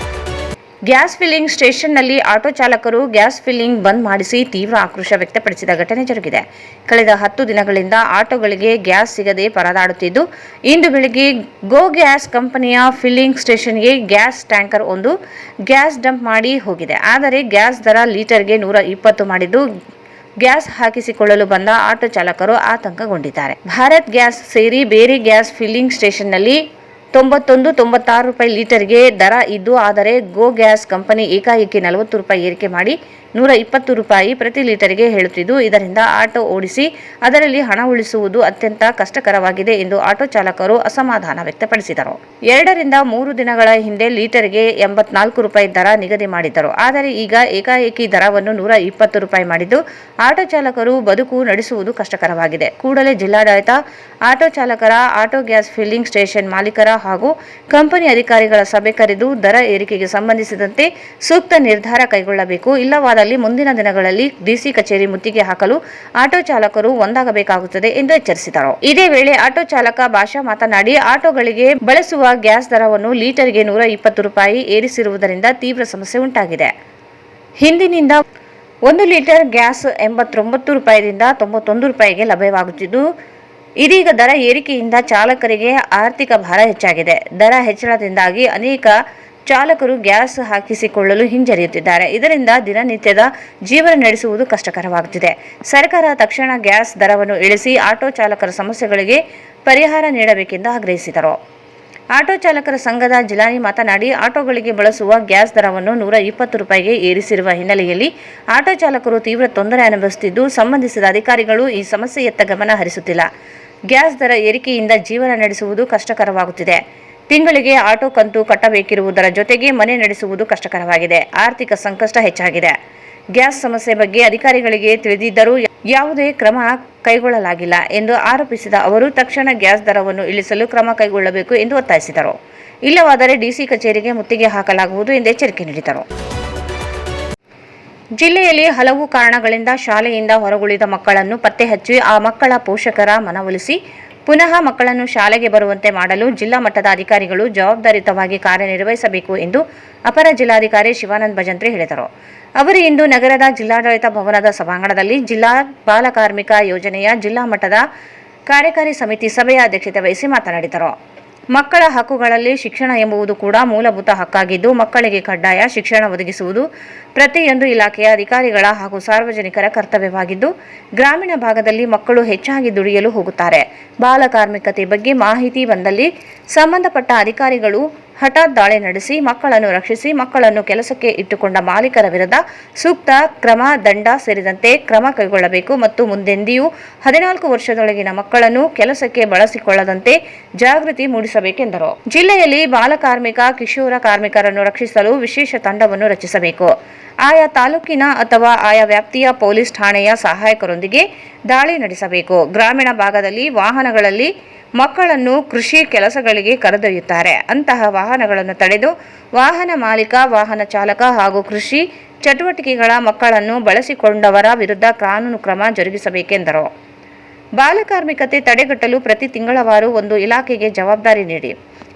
ಗ್ಯಾಸ್ ಫಿಲ್ಲಿಂಗ್ ಸ್ಟೇಷನ್ನಲ್ಲಿ ಆಟೋ ಚಾಲಕರು ಗ್ಯಾಸ್ ಫಿಲ್ಲಿಂಗ್ ಬಂದ್ ಮಾಡಿಸಿ ತೀವ್ರ ಆಕ್ರೋಶ ವ್ಯಕ್ತಪಡಿಸಿದ ಘಟನೆ ಜರುಗಿದೆ. ಕಳೆದ 10 ದಿನಗಳಿಂದ ಆಟೋಗಳಿಗೆ ಗ್ಯಾಸ್ ಸಿಗದೆ ಪರದಾಡುತ್ತಿದ್ದು, ಇಂದು ಬೆಳಗ್ಗೆ ಗೋ ಗ್ಯಾಸ್ ಕಂಪನಿಯ ಫಿಲ್ಲಿಂಗ್ ಸ್ಟೇಷನ್ಗೆ ಗ್ಯಾಸ್ ಟ್ಯಾಂಕರ್ ಒಂದು ಗ್ಯಾಸ್ ಡಂಪ್ ಮಾಡಿ ಹೋಗಿದೆ. ಆದರೆ ಗ್ಯಾಸ್ ದರ ಲೀಟರ್ಗೆ 120 ಮಾಡಿದ್ದು ಗ್ಯಾಸ್ ಹಾಕಿಸಿಕೊಳ್ಳಲು ಬಂದ ಆಟೋ ಚಾಲಕರು ಆತಂಕಗೊಂಡಿದ್ದಾರೆ. ಭಾರತ್ ಗ್ಯಾಸ್ ಸೇರಿ ಬೇರೆ ಗ್ಯಾಸ್ ಫಿಲ್ಲಿಂಗ್ ಸ್ಟೇಷನ್ನಲ್ಲಿ 91-96 ರೂಪಾಯಿ ಲೀಟರ್ಗೆ ದರ ಇದ್ದು, ಆದರೆ ಗೋ ಗ್ಯಾಸ್ ಕಂಪನಿ ಏಕಾಏಕಿ 40 ರೂಪಾಯಿ ಏರಿಕೆ ಮಾಡಿ 120 ರೂಪಾಯಿ ಪ್ರತಿ ಲೀಟರ್ಗೆ ಹೇಳುತ್ತಿದ್ದು, ಇದರಿಂದ ಆಟೋ ಓಡಿಸಿ ಅದರಲ್ಲಿ ಹಣ ಉಳಿಸುವುದು ಅತ್ಯಂತ ಕಷ್ಟಕರವಾಗಿದೆ ಎಂದು ಆಟೋ ಚಾಲಕರು ಅಸಮಾಧಾನ ವ್ಯಕ್ತಪಡಿಸಿದರು. 2 ರಿಂದ 3 ದಿನಗಳ ಹಿಂದೆ ಲೀಟರ್ಗೆ 84 ರೂಪಾಯಿ ದರ ನಿಗದಿ ಮಾಡಿದ್ದರು. ಆದರೆ ಈಗ ಏಕಾಏಕಿ ದರವನ್ನು 120 ರೂಪಾಯಿ ಮಾಡಿದ್ದು, ಆಟೋ ಚಾಲಕರು ಬದುಕು ನಡೆಸುವುದು ಕಷ್ಟಕರವಾಗಿದೆ. ಕೂಡಲೇ ಜಿಲ್ಲಾಡಳಿತ ಆಟೋ ಚಾಲಕರ, ಆಟೋ ಗ್ಯಾಸ್ ಫಿಲ್ಲಿಂಗ್ ಸ್ಟೇಷನ್ ಮಾಲೀಕರ ಹಾಗೂ ಕಂಪನಿ ಅಧಿಕಾರಿಗಳ ಸಭೆ ಕರೆದು ದರ ಏರಿಕೆಗೆ ಸಂಬಂಧಿಸಿದಂತೆ ಸೂಕ್ತ ನಿರ್ಧಾರ ಕೈಗೊಳ್ಳಬೇಕು. ಇಲ್ಲವಾದಲ್ಲಿ ಮುಂದಿನ ದಿನಗಳಲ್ಲಿ ಡಿಸಿ ಕಚೇರಿ ಮುತ್ತಿಗೆ ಹಾಕಲು ಆಟೋ ಚಾಲಕರು ಒಂದಾಗಬೇಕಾಗುತ್ತದೆ ಎಂದು ಎಚ್ಚರಿಸಿದರು. ಇದೇ ವೇಳೆ ಆಟೋ ಚಾಲಕ ಭಾಷಾ ಮಾತನಾಡಿ, ಆಟೋಗಳಿಗೆ ಬಳಸುವ ಗ್ಯಾಸ್ ದರವನ್ನು ಲೀಟರ್ಗೆ 120 ರೂಪಾಯಿ ಏರಿಸಿರುವುದರಿಂದ ತೀವ್ರ ಸಮಸ್ಯೆ ಉಂಟಾಗಿದೆ. ಹಿಂದಿನಿಂದ 1 ಲೀಟರ್ ಗ್ಯಾಸ್ 89 ರೂಪಾಯಿದಿಂದ 91 ರೂಪಾಯಿಗೆ ಲಭ್ಯವಾಗುತ್ತಿದ್ದು, ಇದೀಗ ದರ ಏರಿಕೆಯಿಂದ ಚಾಲಕರಿಗೆ ಆರ್ಥಿಕ ಭಾರ ಹೆಚ್ಚಾಗಿದೆ. ದರ ಹೆಚ್ಚಳದಿಂದಾಗಿ ಅನೇಕ ಚಾಲಕರು ಗ್ಯಾಸ್ ಹಾಕಿಸಿಕೊಳ್ಳಲು ಹಿಂಜರಿಯುತ್ತಿದ್ದಾರೆ. ಇದರಿಂದ ದಿನನಿತ್ಯದ ಜೀವನ ನಡೆಸುವುದು ಕಷ್ಟಕರವಾಗುತ್ತಿದೆ. ಸರ್ಕಾರ ತಕ್ಷಣ ಗ್ಯಾಸ್ ದರವನ್ನು ಇಳಿಸಿ ಆಟೋ ಚಾಲಕರ ಸಮಸ್ಯೆಗಳಿಗೆ ಪರಿಹಾರ ನೀಡಬೇಕೆಂದು ಆಗ್ರಹಿಸಿದರು. ಆಟೋ ಚಾಲಕರ ಸಂಘದ ಜಿಲಾನಿ ಮಾತನಾಡಿ, ಆಟೋಗಳಿಗೆ ಬಳಸುವ ಗ್ಯಾಸ್ ದರವನ್ನು 120 ರೂಪಾಯಿಗೆ ಏರಿಸಿರುವ ಹಿನ್ನೆಲೆಯಲ್ಲಿ ಆಟೋ ಚಾಲಕರು ತೀವ್ರ ತೊಂದರೆ ಅನುಭವಿಸುತ್ತಿದ್ದು, ಸಂಬಂಧಿಸಿದ ಅಧಿಕಾರಿಗಳು ಈ ಸಮಸ್ಯೆಯತ್ತ ಗಮನ ಹರಿಸುತ್ತಿಲ್ಲ. ಗ್ಯಾಸ್ ದರ ಏರಿಕೆಯಿಂದ ಜೀವನ ನಡೆಸುವುದು ಕಷ್ಟಕರವಾಗುತ್ತಿದೆ. ತಿಂಗಳಿಗೆ ಆಟೋ ಕಂತು ಕಟ್ಟಬೇಕಿರುವುದರ ಜೊತೆಗೆ ಮನೆ ನಡೆಸುವುದು ಕಷ್ಟಕರವಾಗಿದೆ. ಆರ್ಥಿಕ ಸಂಕಷ್ಟ ಹೆಚ್ಚಾಗಿದೆ. ಗ್ಯಾಸ್ ಸಮಸ್ಯೆ ಬಗ್ಗೆ ಅಧಿಕಾರಿಗಳಿಗೆ ತಿಳಿದಿದ್ದರೂ ಯಾವುದೇ ಕ್ರಮ ಕೈಗೊಳ್ಳಲಾಗಿಲ್ಲ ಎಂದು ಆರೋಪಿಸಿದ ಅವರು, ತಕ್ಷಣ ಗ್ಯಾಸ್ ದರವನ್ನು ಇಳಿಸಲು ಕ್ರಮ ಕೈಗೊಳ್ಳಬೇಕು ಎಂದು ಒತ್ತಾಯಿಸಿದರು. ಇಲ್ಲವಾದರೆ ಡಿಸಿ ಕಚೇರಿಗೆ ಮುತ್ತಿಗೆ ಹಾಕಲಾಗುವುದು ಎಂದು ಎಚ್ಚರಿಕೆ ನೀಡಿದರು. ಜಿಲ್ಲೆಯಲ್ಲಿ ಹಲವು ಕಾರಣಗಳಿಂದ ಶಾಲೆಯಿಂದ ಹೊರಗುಳಿದ ಮಕ್ಕಳನ್ನು ಪತ್ತೆ ಹಚ್ಚಿ ಆ ಮಕ್ಕಳ ಪೋಷಕರ ಮನವೊಲಿಸಿ ಪುನಃ ಮಕ್ಕಳನ್ನು ಶಾಲೆಗೆ ಬರುವಂತೆ ಮಾಡಲು ಜಿಲ್ಲಾ ಮಟ್ಟದ ಅಧಿಕಾರಿಗಳು ಜವಾಬ್ದಾರಿಯುತವಾಗಿ ಕಾರ್ಯನಿರ್ವಹಿಸಬೇಕು ಎಂದು ಅಪರ ಜಿಲ್ಲಾಧಿಕಾರಿ ಶಿವಾನಂದ ಭಜಂತ್ರಿ ಹೇಳಿದರು. ಅವರು ಇಂದು ನಗರದ ಜಿಲ್ಲಾಡಳಿತ ಭವನದ ಸಭಾಂಗಣದಲ್ಲಿ ಜಿಲ್ಲಾ ಬಾಲ ಕಾರ್ಮಿಕ ಯೋಜನೆಯ ಜಿಲ್ಲಾ ಮಟ್ಟದ ಕಾರ್ಯಕಾರಿ ಸಮಿತಿ ಸಭೆಯ ಅಧ್ಯಕ್ಷತೆ ವಹಿಸಿ ಮಾತನಾಡಿದರು. ಮಕ್ಕಳ ಹಕ್ಕುಗಳಲ್ಲಿ ಶಿಕ್ಷಣ ಎಂಬುದು ಕೂಡ ಮೂಲಭೂತ ಹಕ್ಕಾಗಿದ್ದು, ಮಕ್ಕಳಿಗೆ ಕಡ್ಡಾಯ ಶಿಕ್ಷಣ ಒದಗಿಸುವುದು ಪ್ರತಿಯೊಂದು ಇಲಾಖೆಯ ಅಧಿಕಾರಿಗಳ ಹಾಗೂ ಸಾರ್ವಜನಿಕರ ಕರ್ತವ್ಯವಾಗಿದ್ದು, ಗ್ರಾಮೀಣ ಭಾಗದಲ್ಲಿ ಮಕ್ಕಳು ಹೆಚ್ಚಾಗಿ ದುಡಿಯಲು ಹೋಗುತ್ತಾರೆ. ಬಾಲ ಕಾರ್ಮಿಕತೆ ಬಗ್ಗೆ ಮಾಹಿತಿ ಬಂದಲ್ಲಿ ಸಂಬಂಧಪಟ್ಟ ಅಧಿಕಾರಿಗಳು ಹಠಾತ್ ದಾಳಿ ನಡೆಸಿ ಮಕ್ಕಳನ್ನು ರಕ್ಷಿಸಿ ಮಕ್ಕಳನ್ನು ಕೆಲಸಕ್ಕೆ ಇಟ್ಟುಕೊಂಡ ಮಾಲೀಕರ ವಿರುದ್ಧ ಸೂಕ್ತ ಕ್ರಮ, ದಂಡ ಸೇರಿದಂತೆ ಕ್ರಮ ಕೈಗೊಳ್ಳಬೇಕು ಮತ್ತು ಮುಂದೆಂದಿಯೂ 14 ವರ್ಷದೊಳಗಿನ ಮಕ್ಕಳನ್ನು ಕೆಲಸಕ್ಕೆ ಬಳಸಿಕೊಳ್ಳದಂತೆ ಜಾಗೃತಿ ಮೂಡಿಸಬೇಕೆಂದರು. ಜಿಲ್ಲೆಯಲ್ಲಿ ಬಾಲ ಕಾರ್ಮಿಕ, ಕಿಶೋರ ಕಾರ್ಮಿಕರನ್ನು ರಕ್ಷಿಸಲು ವಿಶೇಷ ತಂಡವನ್ನು ರಚಿಸಬೇಕು. ಆಯಾ ತಾಲೂಕಿನ ಅಥವಾ ಆಯಾ ವ್ಯಾಪ್ತಿಯ ಪೊಲೀಸ್ ಠಾಣೆಯ ಸಹಾಯಕರೊಂದಿಗೆ ದಾಳಿ ನಡೆಸಬೇಕು. ಗ್ರಾಮೀಣ ಭಾಗದಲ್ಲಿ ವಾಹನಗಳಲ್ಲಿ ಮಕ್ಕಳನ್ನು ಕೃಷಿ ಕೆಲಸಗಳಿಗೆ ಕರೆದೊಯ್ಯುತ್ತಾರೆ. ಅಂತಹ ವಾಹನಗಳನ್ನು ತಡೆದು ವಾಹನ ಮಾಲೀಕ, ವಾಹನ ಚಾಲಕ ಹಾಗೂ ಕೃಷಿ ಚಟುವಟಿಕೆಗಳ ಮಕ್ಕಳನ್ನು ಬಳಸಿಕೊಂಡವರ ವಿರುದ್ಧ ಕಾನೂನು ಕ್ರಮ ಜರುಗಿಸಬೇಕೆಂದರು. ಬಾಲಕಾರ್ಮಿಕತೆ ತಡೆಗಟ್ಟಲು ಪ್ರತಿ ತಿಂಗಳವಾರು ಒಂದು ಇಲಾಖೆಗೆ ಜವಾಬ್ದಾರಿ ನೀಡಿ.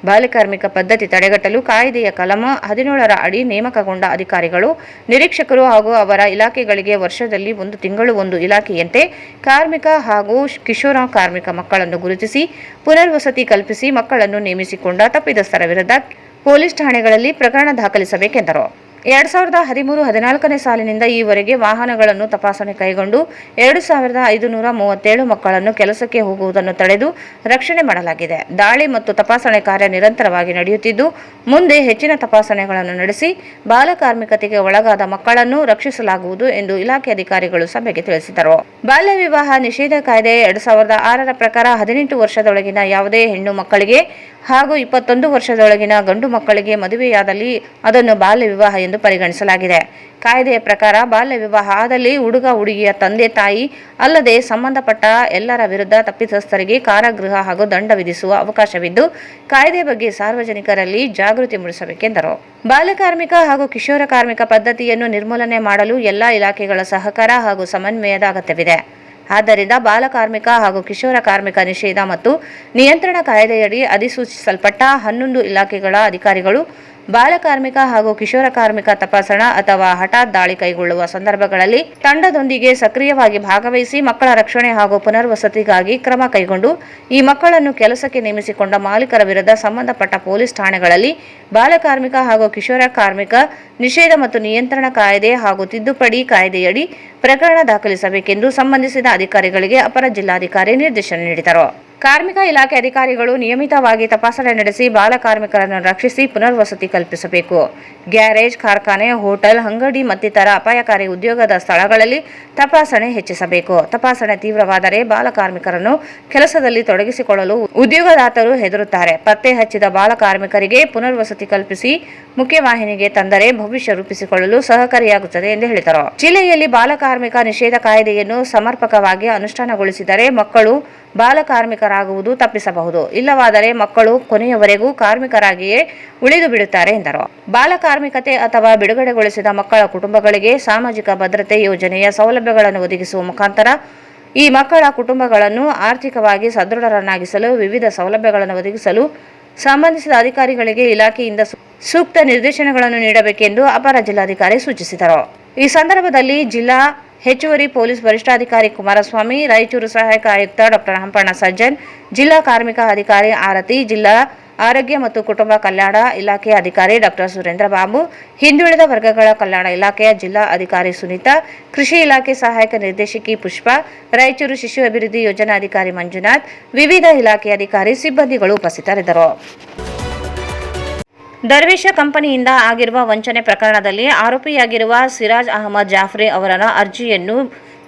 ಬಾಲಕಾರ್ಮಿಕ ಪದ್ಧತಿ ತಡೆಗಟ್ಟಲು ಕಾಯ್ದೆಯ ಕಲಂ 17ರ ಅಡಿ ನೇಮಕಗೊಂಡ ಅಧಿಕಾರಿಗಳು, ನಿರೀಕ್ಷಕರು ಹಾಗೂ ಅವರ ಇಲಾಖೆಗಳಿಗೆ ವರ್ಷದಲ್ಲಿ 1 ತಿಂಗಳು ಒಂದು ಇಲಾಖೆಯಂತೆ ಕಾರ್ಮಿಕ ಹಾಗೂ ಕಿಶೋರ ಕಾರ್ಮಿಕ ಮಕ್ಕಳನ್ನು ಗುರುತಿಸಿ ಪುನರ್ವಸತಿ ಕಲ್ಪಿಸಿ ಮಕ್ಕಳನ್ನು ನೇಮಿಸಿಕೊಂಡ ತಪ್ಪಿತಸ್ಥರ ವಿರುದ್ಧ ಪೊಲೀಸ್ ಠಾಣೆಗಳಲ್ಲಿ ಪ್ರಕರಣ ದಾಖಲಿಸಬೇಕೆಂದರು. 2013-14ನೇ ಸಾಲಿನಿಂದ ಈವರೆಗೆ ವಾಹನಗಳನ್ನು ತಪಾಸಣೆ ಕೈಗೊಂಡು 2537 ಮಕ್ಕಳನ್ನು ಕೆಲಸಕ್ಕೆ ಹೋಗುವುದನ್ನು ತಡೆದು ರಕ್ಷಣೆ ಮಾಡಲಾಗಿದೆ. ದಾಳಿ ಮತ್ತು ತಪಾಸಣೆ ಕಾರ್ಯ ನಿರಂತರವಾಗಿ ನಡೆಯುತ್ತಿದ್ದು, ಮುಂದೆ ಹೆಚ್ಚಿನ ತಪಾಸಣೆಗಳನ್ನು ನಡೆಸಿ ಬಾಲಕಾರ್ಮಿಕತೆಗೆ ಒಳಗಾದ ಮಕ್ಕಳನ್ನು ರಕ್ಷಿಸಲಾಗುವುದು ಎಂದು ಇಲಾಖೆ ಅಧಿಕಾರಿಗಳು ಸಭೆಗೆ ತಿಳಿಸಿದರು. ಬಾಲ್ಯ ವಿವಾಹ ನಿಷೇಧ ಕಾಯ್ದೆ 2006ರ ಪ್ರಕಾರ 18 ವರ್ಷದೊಳಗಿನ ಯಾವುದೇ ಹೆಣ್ಣು ಮಕ್ಕಳಿಗೆ ಹಾಗೂ 21 ವರ್ಷದೊಳಗಿನ ಗಂಡು ಮಕ್ಕಳಿಗೆ ಮದುವೆಯಾದಲ್ಲಿ ಅದನ್ನು ಬಾಲ್ಯ ವಿವಾಹ ಎಂದು ಪರಿಗಣಿಸಲಾಗಿದೆ. ಕಾಯ್ದೆಯ ಪ್ರಕಾರ ಬಾಲ್ಯ ವಿವಾಹ ಆದಲ್ಲಿ ಹುಡುಗ ಹುಡುಗಿಯ ತಂದೆ ತಾಯಿ ಅಲ್ಲದೆ ಸಂಬಂಧಪಟ್ಟ ಎಲ್ಲರ ವಿರುದ್ಧ ತಪ್ಪಿತಸ್ಥರಿಗೆ ಕಾರಾಗೃಹ ಹಾಗೂ ದಂಡ ವಿಧಿಸುವ ಅವಕಾಶವಿದ್ದು, ಕಾಯ್ದೆ ಬಗ್ಗೆ ಸಾರ್ವಜನಿಕರಲ್ಲಿ ಜಾಗೃತಿ ಮೂಡಿಸಬೇಕೆಂದರು. ಬಾಲಕಾರ್ಮಿಕ ಹಾಗೂ ಕಿಶೋರ ಕಾರ್ಮಿಕ ಪದ್ಧತಿಯನ್ನು ನಿರ್ಮೂಲನೆ ಮಾಡಲು ಎಲ್ಲಾ ಇಲಾಖೆಗಳ ಸಹಕಾರ ಹಾಗೂ ಸಮನ್ವಯದ ಅಗತ್ಯವಿದೆ. ಆದ್ದರಿಂದ ಬಾಲಕಾರ್ಮಿಕ ಹಾಗೂ ಕಿಶೋರ ಕಾರ್ಮಿಕ ನಿಷೇಧ ಮತ್ತು ನಿಯಂತ್ರಣ ಕಾಯ್ದೆಯಡಿ ಅಧಿಸೂಚಿಸಲ್ಪಟ್ಟ 11 ಇಲಾಖೆಗಳ ಅಧಿಕಾರಿಗಳು ಬಾಲಕಾರ್ಮಿಕ ಹಾಗೂ ಕಿಶೋರ ಕಾರ್ಮಿಕ ತಪಾಸಣಾ ಅಥವಾ ಹಠಾತ್ ದಾಳಿ ಕೈಗೊಳ್ಳುವ ಸಂದರ್ಭಗಳಲ್ಲಿ ತಂಡದೊಂದಿಗೆ ಸಕ್ರಿಯವಾಗಿ ಭಾಗವಹಿಸಿ ಮಕ್ಕಳ ರಕ್ಷಣೆ ಹಾಗೂ ಪುನರ್ವಸತಿಗಾಗಿ ಕ್ರಮ ಕೈಗೊಂಡು ಈ ಮಕ್ಕಳನ್ನು ಕೆಲಸಕ್ಕೆ ನೇಮಿಸಿಕೊಂಡ ಮಾಲೀಕರ ವಿರುದ್ಧ ಸಂಬಂಧಪಟ್ಟ ಪೊಲೀಸ್ ಠಾಣೆಗಳಲ್ಲಿ ಬಾಲಕಾರ್ಮಿಕ ಹಾಗೂ ಕಿಶೋರ ಕಾರ್ಮಿಕ ನಿಷೇಧ ಮತ್ತು ನಿಯಂತ್ರಣ ಕಾಯ್ದೆ ಹಾಗೂ ತಿದ್ದುಪಡಿ ಕಾಯ್ದೆಯಡಿ ಪ್ರಕರಣ ದಾಖಲಿಸಬೇಕೆಂದು ಸಂಬಂಧಿಸಿದ ಅಧಿಕಾರಿಗಳಿಗೆ ಅಪರ ಜಿಲ್ಲಾಧಿಕಾರಿ ನಿರ್ದೇಶನ ನೀಡಿದರು. ಕಾರ್ಮಿಕ ಇಲಾಖೆ ಅಧಿಕಾರಿಗಳು ನಿಯಮಿತವಾಗಿ ತಪಾಸಣೆ ನಡೆಸಿ ಬಾಲಕಾರ್ಮಿಕರನ್ನು ರಕ್ಷಿಸಿ ಪುನರ್ವಸತಿ ಕಲ್ಪಿಸಬೇಕು. ಗ್ಯಾರೇಜ್, ಕಾರ್ಖಾನೆ, ಹೋಟೆಲ್, ಅಂಗಡಿ ಮತ್ತಿತರ ಅಪಾಯಕಾರಿ ಉದ್ಯೋಗದ ಸ್ಥಳಗಳಲ್ಲಿ ತಪಾಸಣೆ ಹೆಚ್ಚಿಸಬೇಕು. ತಪಾಸಣೆ ತೀವ್ರವಾದರೆ ಬಾಲಕಾರ್ಮಿಕರನ್ನು ಕೆಲಸದಲ್ಲಿ ತೊಡಗಿಸಿಕೊಳ್ಳಲು ಉದ್ಯೋಗದಾತರು ಹೆದರುತ್ತಾರೆ. ಪತ್ತೆ ಹಚ್ಚಿದ ಬಾಲಕಾರ್ಮಿಕರಿಗೆ ಪುನರ್ವಸತಿ ಕಲ್ಪಿಸಿ ಮುಖ್ಯವಾಹಿನಿಗೆ ತಂದರೆ ಭವಿಷ್ಯ ರೂಪಿಸಿಕೊಳ್ಳಲು ಸಹಕಾರಿಯಾಗುತ್ತದೆ ಎಂದು ಹೇಳಿದರು. ಜಿಲ್ಲೆಯಲ್ಲಿ ಬಾಲಕಾರ್ಮಿಕ ನಿಷೇಧ ಕಾಯ್ದೆಯನ್ನು ಸಮರ್ಪಕವಾಗಿ ಅನುಷ್ಠಾನಗೊಳಿಸಿದರೆ ಮಕ್ಕಳು ಬಾಲಕಾರ್ಮಿಕರಾಗುವುದು ತಪ್ಪಿಸಬಹುದು. ಇಲ್ಲವಾದರೆ ಮಕ್ಕಳು ಕೊನೆಯವರೆಗೂ ಕಾರ್ಮಿಕರಾಗಿಯೇ ಉಳಿದು ಬಿಡುತ್ತಾರೆ ಎಂದರು. ಬಾಲಕಾರ್ಮಿಕತೆ ಅಥವಾ ಬಿಡುಗಡೆಗೊಳಿಸಿದ ಮಕ್ಕಳ ಕುಟುಂಬಗಳಿಗೆ ಸಾಮಾಜಿಕ ಭದ್ರತೆ ಯೋಜನೆಯ ಸೌಲಭ್ಯಗಳನ್ನು ಒದಗಿಸುವ ಮುಖಾಂತರ ಈ ಮಕ್ಕಳ ಕುಟುಂಬಗಳನ್ನು ಆರ್ಥಿಕವಾಗಿ ಸದೃಢರನ್ನಾಗಿಸಲು ವಿವಿಧ ಸೌಲಭ್ಯಗಳನ್ನು ಒದಗಿಸಲು ಸಂಬಂಧಿಸಿದ ಅಧಿಕಾರಿಗಳಿಗೆ ಇಲಾಖೆಯಿಂದ ಸೂಕ್ತ ನಿರ್ದೇಶನಗಳನ್ನು ನೀಡಬೇಕೆಂದು ಅಪರ ಜಿಲ್ಲಾಧಿಕಾರಿ ಸೂಚಿಸಿದರು. ಈ ಸಂದರ್ಭದಲ್ಲಿ ಜಿಲ್ಲಾ ಹೆಚ್ಚುವರಿ ಪೊಲೀಸ್ ವರಿಷ್ಠಾಧಿಕಾರಿ ಕುಮಾರಸ್ವಾಮಿ, ರಾಯಚೂರು ಸಹಾಯಕ ಆಯುಕ್ತ ಡಾಕ್ಟರ್ ಹಂಪಣ್ಣ ಸಜ್ಜನ್, ಜಿಲ್ಲಾ ಕಾರ್ಮಿಕ ಅಧಿಕಾರಿ ಆರತಿ, ಜಿಲ್ಲಾ ಆರೋಗ್ಯ ಮತ್ತು ಕುಟುಂಬ ಕಲ್ಯಾಣ ಇಲಾಖೆಯ ಅಧಿಕಾರಿ ಡಾಕ್ಟರ್ ಸುರೇಂದ್ರ ಬಾಬು, ಹಿಂದುಳಿದ ವರ್ಗಗಳ ಕಲ್ಯಾಣ ಇಲಾಖೆಯ ಜಿಲ್ಲಾ ಅಧಿಕಾರಿ ಸುನೀತಾ, ಕೃಷಿ ಇಲಾಖೆ ಸಹಾಯಕ ನಿರ್ದೇಶಕಿ ಪುಷ್ಪ, ರಾಯಚೂರು ಶಿಶು ಅಭಿವೃದ್ಧಿ ಯೋಜನಾಧಿಕಾರಿ ಮಂಜುನಾಥ್, ವಿವಿಧ ಇಲಾಖೆಯ ಅಧಿಕಾರಿ ಸಿಬ್ಬಂದಿಗಳು ಉಪಸ್ಥಿತರಿದ್ದರು. ದರ್ವೇಶ ಕಂಪನಿಯಿಂದ ಆಗಿರುವ ವಂಚನೆ ಪ್ರಕರಣದಲ್ಲಿ ಆರೋಪಿಯಾಗಿರುವ ಸಿರಾಜ್ ಅಹಮದ್ ಜಾಫ್ರಿ ಅವರ ಅರ್ಜಿಯನ್ನು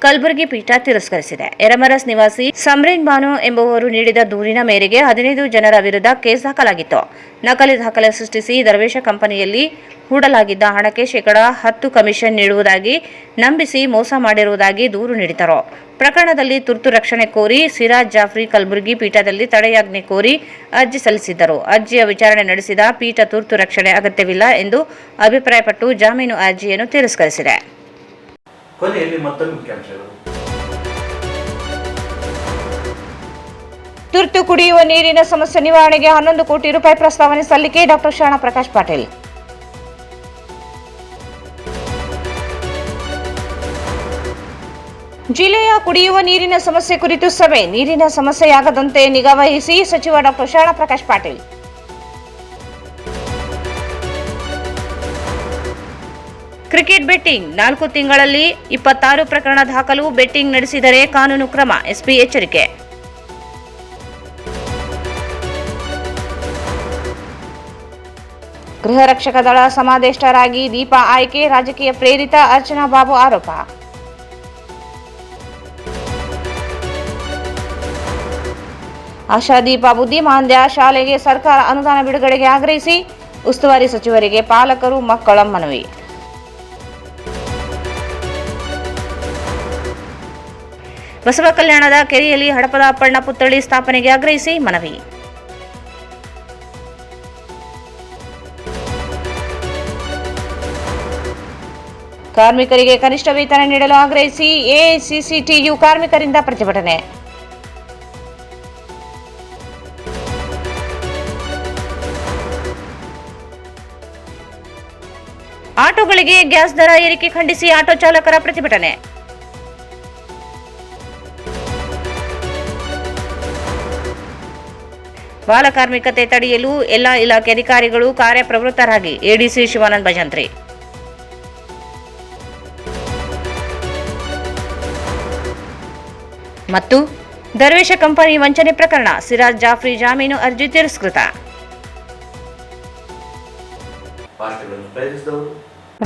ಕಲಬುರಗಿ ಪೀಠ ತಿರಸ್ಕರಿಸಿದೆ. ಯರಮರಸ್ ನಿವಾಸಿ ಸಮ್ರೀನ್ ಬಾನು ಎಂಬುವರು ನೀಡಿದ ದೂರಿನ ಮೇರೆಗೆ 15 ಜನರ ವಿರುದ್ಧ ಕೇಸ್ ದಾಖಲಾಗಿತ್ತು. ನಕಲಿ ದಾಖಲೆ ಸೃಷ್ಟಿಸಿ ದರ್ವೇಶ ಕಂಪನಿಯಲ್ಲಿ ಹೂಡಲಾಗಿದ್ದ ಹಣಕ್ಕೆ ಶೇಕಡಾ 10 ಕಮಿಷನ್ ನೀಡುವುದಾಗಿ ನಂಬಿಸಿ ಮೋಸ ಮಾಡಿರುವುದಾಗಿ ದೂರು ನೀಡಿದರು. ಪ್ರಕರಣದಲ್ಲಿ ತುರ್ತು ರಕ್ಷಣೆ ಕೋರಿ ಸಿರಾಜ್ ಜಾಫ್ರಿ ಕಲಬುರಗಿ ಪೀಠದಲ್ಲಿ ತಡೆಯಾಜ್ಞೆ ಕೋರಿ ಅರ್ಜಿ ಸಲ್ಲಿಸಿದ್ದರು. ಅರ್ಜಿಯ ವಿಚಾರಣೆ ನಡೆಸಿದ ಪೀಠ ತುರ್ತು ರಕ್ಷಣೆ ಅಗತ್ಯವಿಲ್ಲ ಎಂದು ಅಭಿಪ್ರಾಯಪಟ್ಟು ಜಾಮೀನು ಅರ್ಜಿಯನ್ನು ತಿರಸ್ಕರಿಸಿದೆ. ಕೊನೆಯಲ್ಲಿ ಮತ್ತೊಂದು ಮುಖ್ಯಾಂಶಗಳು. ತುರ್ತು ಕುಡಿಯುವ ನೀರಿನ ಸಮಸ್ಯೆ ನಿವಾರಣೆಗೆ 11 ಕೋಟಿ ರೂಪಾಯಿ ಪ್ರಸ್ತಾವನೆ ಸಲ್ಲಿಕೆ ಡಾಕ್ಟರ್ ಶರಣ ಪ್ರಕಾಶ್ ಪಾಟೀಲ್. ಜಿಲ್ಲೆಯ ಕುಡಿಯುವ ನೀರಿನ ಸಮಸ್ಯೆ ಕುರಿತು ಸಭೆ, ನೀರಿನ ಸಮಸ್ಯೆಯಾಗದಂತೆ ನಿಗಾವಹಿಸಿ ಸಚಿವ ಡಾಕ್ಟರ್ ಶರಣ ಪ್ರಕಾಶ್ ಪಾಟೀಲ್. ಕ್ರಿಕೆಟ್ ಬೆಟ್ಟಿಂಗ್ 4 ತಿಂಗಳಲ್ಲಿ 26 ಪ್ರಕರಣ ದಾಖಲು, ಬೆಟ್ಟಿಂಗ್ ನಡೆಸಿದರೆ ಕಾನೂನು ಕ್ರಮ, ಎಸ್ಪಿ ಎಚ್ಚರಿಕೆ. ಗೃಹ ರಕ್ಷಕ ದಳ ಸಮಾದೇಷ್ಟರಾಗಿ ದೀಪಾ ಆಯ್ಕೆ, ರಾಜಕೀಯ ಪ್ರೇರಿತ ಅರ್ಚನಾ ಬಾಬು ಆರೋಪ. ಆಶಾದೀಪ ಬುದ್ಧಿಮಾಂದ್ಯ ಶಾಲೆಗೆ ಸರ್ಕಾರ ಅನುದಾನ ಬಿಡುಗಡೆಗೆ ಆಗ್ರಹಿಸಿ ಉಸ್ತುವಾರಿ ಸಚಿವರಿಗೆ ಪಾಲಕರು ಮಕ್ಕಳ ಮನವಿ. ಬಸವ ಕಲ್ಯಾಣದ ಕೆರೆಯಲ್ಲಿ ಹಡಪದ ಅಪ್ಪಣ್ಣ ಪುತ್ಥಳಿ ಸ್ಥಾಪನೆಗೆ ಆಗ್ರಹಿಸಿ ಮನವಿ. ಕಾರ್ಮಿಕರಿಗೆ ಕನಿಷ್ಠ ವೇತನ ನೀಡಲು ಆಗ್ರಹಿಸಿ ಎಐಸಿಸಿಟಿಯು ಕಾರ್ಮಿಕರಿಂದ ಪ್ರತಿಭಟನೆ. ಆಟೋಗಳಿಗೆ ಗ್ಯಾಸ್ ದರ ಏರಿಕೆ ಖಂಡಿಸಿ ಆಟೋ ಚಾಲಕರ ಪ್ರತಿಭಟನೆ. ಬಾಲಕಾರ್ಮಿಕತೆ ತಡೆಯಲು ಎಲ್ಲ ಇಲಾಖೆ ಅಧಿಕಾರಿಗಳು ಕಾರ್ಯಪ್ರವೃತ್ತರಾಗಿ ಎಡಿಸಿ ಶಿವಾನಂದ ಭಜಂತ್ರಿ. ಮತ್ತು ದರ್ವೇಶ ಕಂಪನಿ ವಂಚನೆ ಪ್ರಕರಣ, ಸಿರಾಜ್ ಜಾಫ್ರಿ ಜಾಮೀನು ಅರ್ಜಿ ತಿರಸ್ಕೃತ.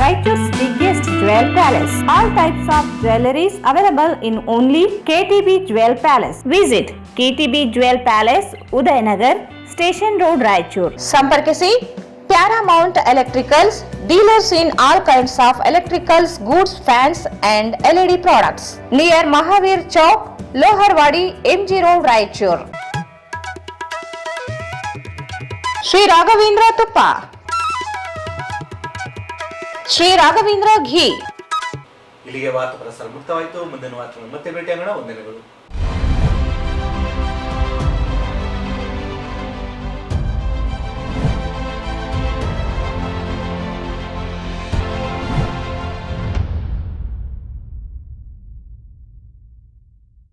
Raichur's biggest jewel palace. All types of jewelries available in only KTB Jewel Palace. Visit KTB Jewel Palace, Udayanagar, Station Road, Raichur. ಸಂಪರ್ಕಿಸಿ Paramount Electricals, dealers in all kinds of electricals, goods, fans and LED products. Near Mahavir Chowk, Loharwadi, MG Road, Raichur. Shri Raghavendra ತುಪ್ಪ, ಶ್ರೀ ರಾಘವೇಂದ್ರ ಘೀ. ಇಲ್ಲಿಗೆ ವಾರ್ತಾ ಪ್ರಸಾರ ಮುಕ್ತವಾಯಿತು. ಮುಂದಿನ ವಾರ್ತೆಗಳು ಮತ್ತೆ ಭೇಟಿಯಾಗೋಣ. ವಂದನೆಗಳು.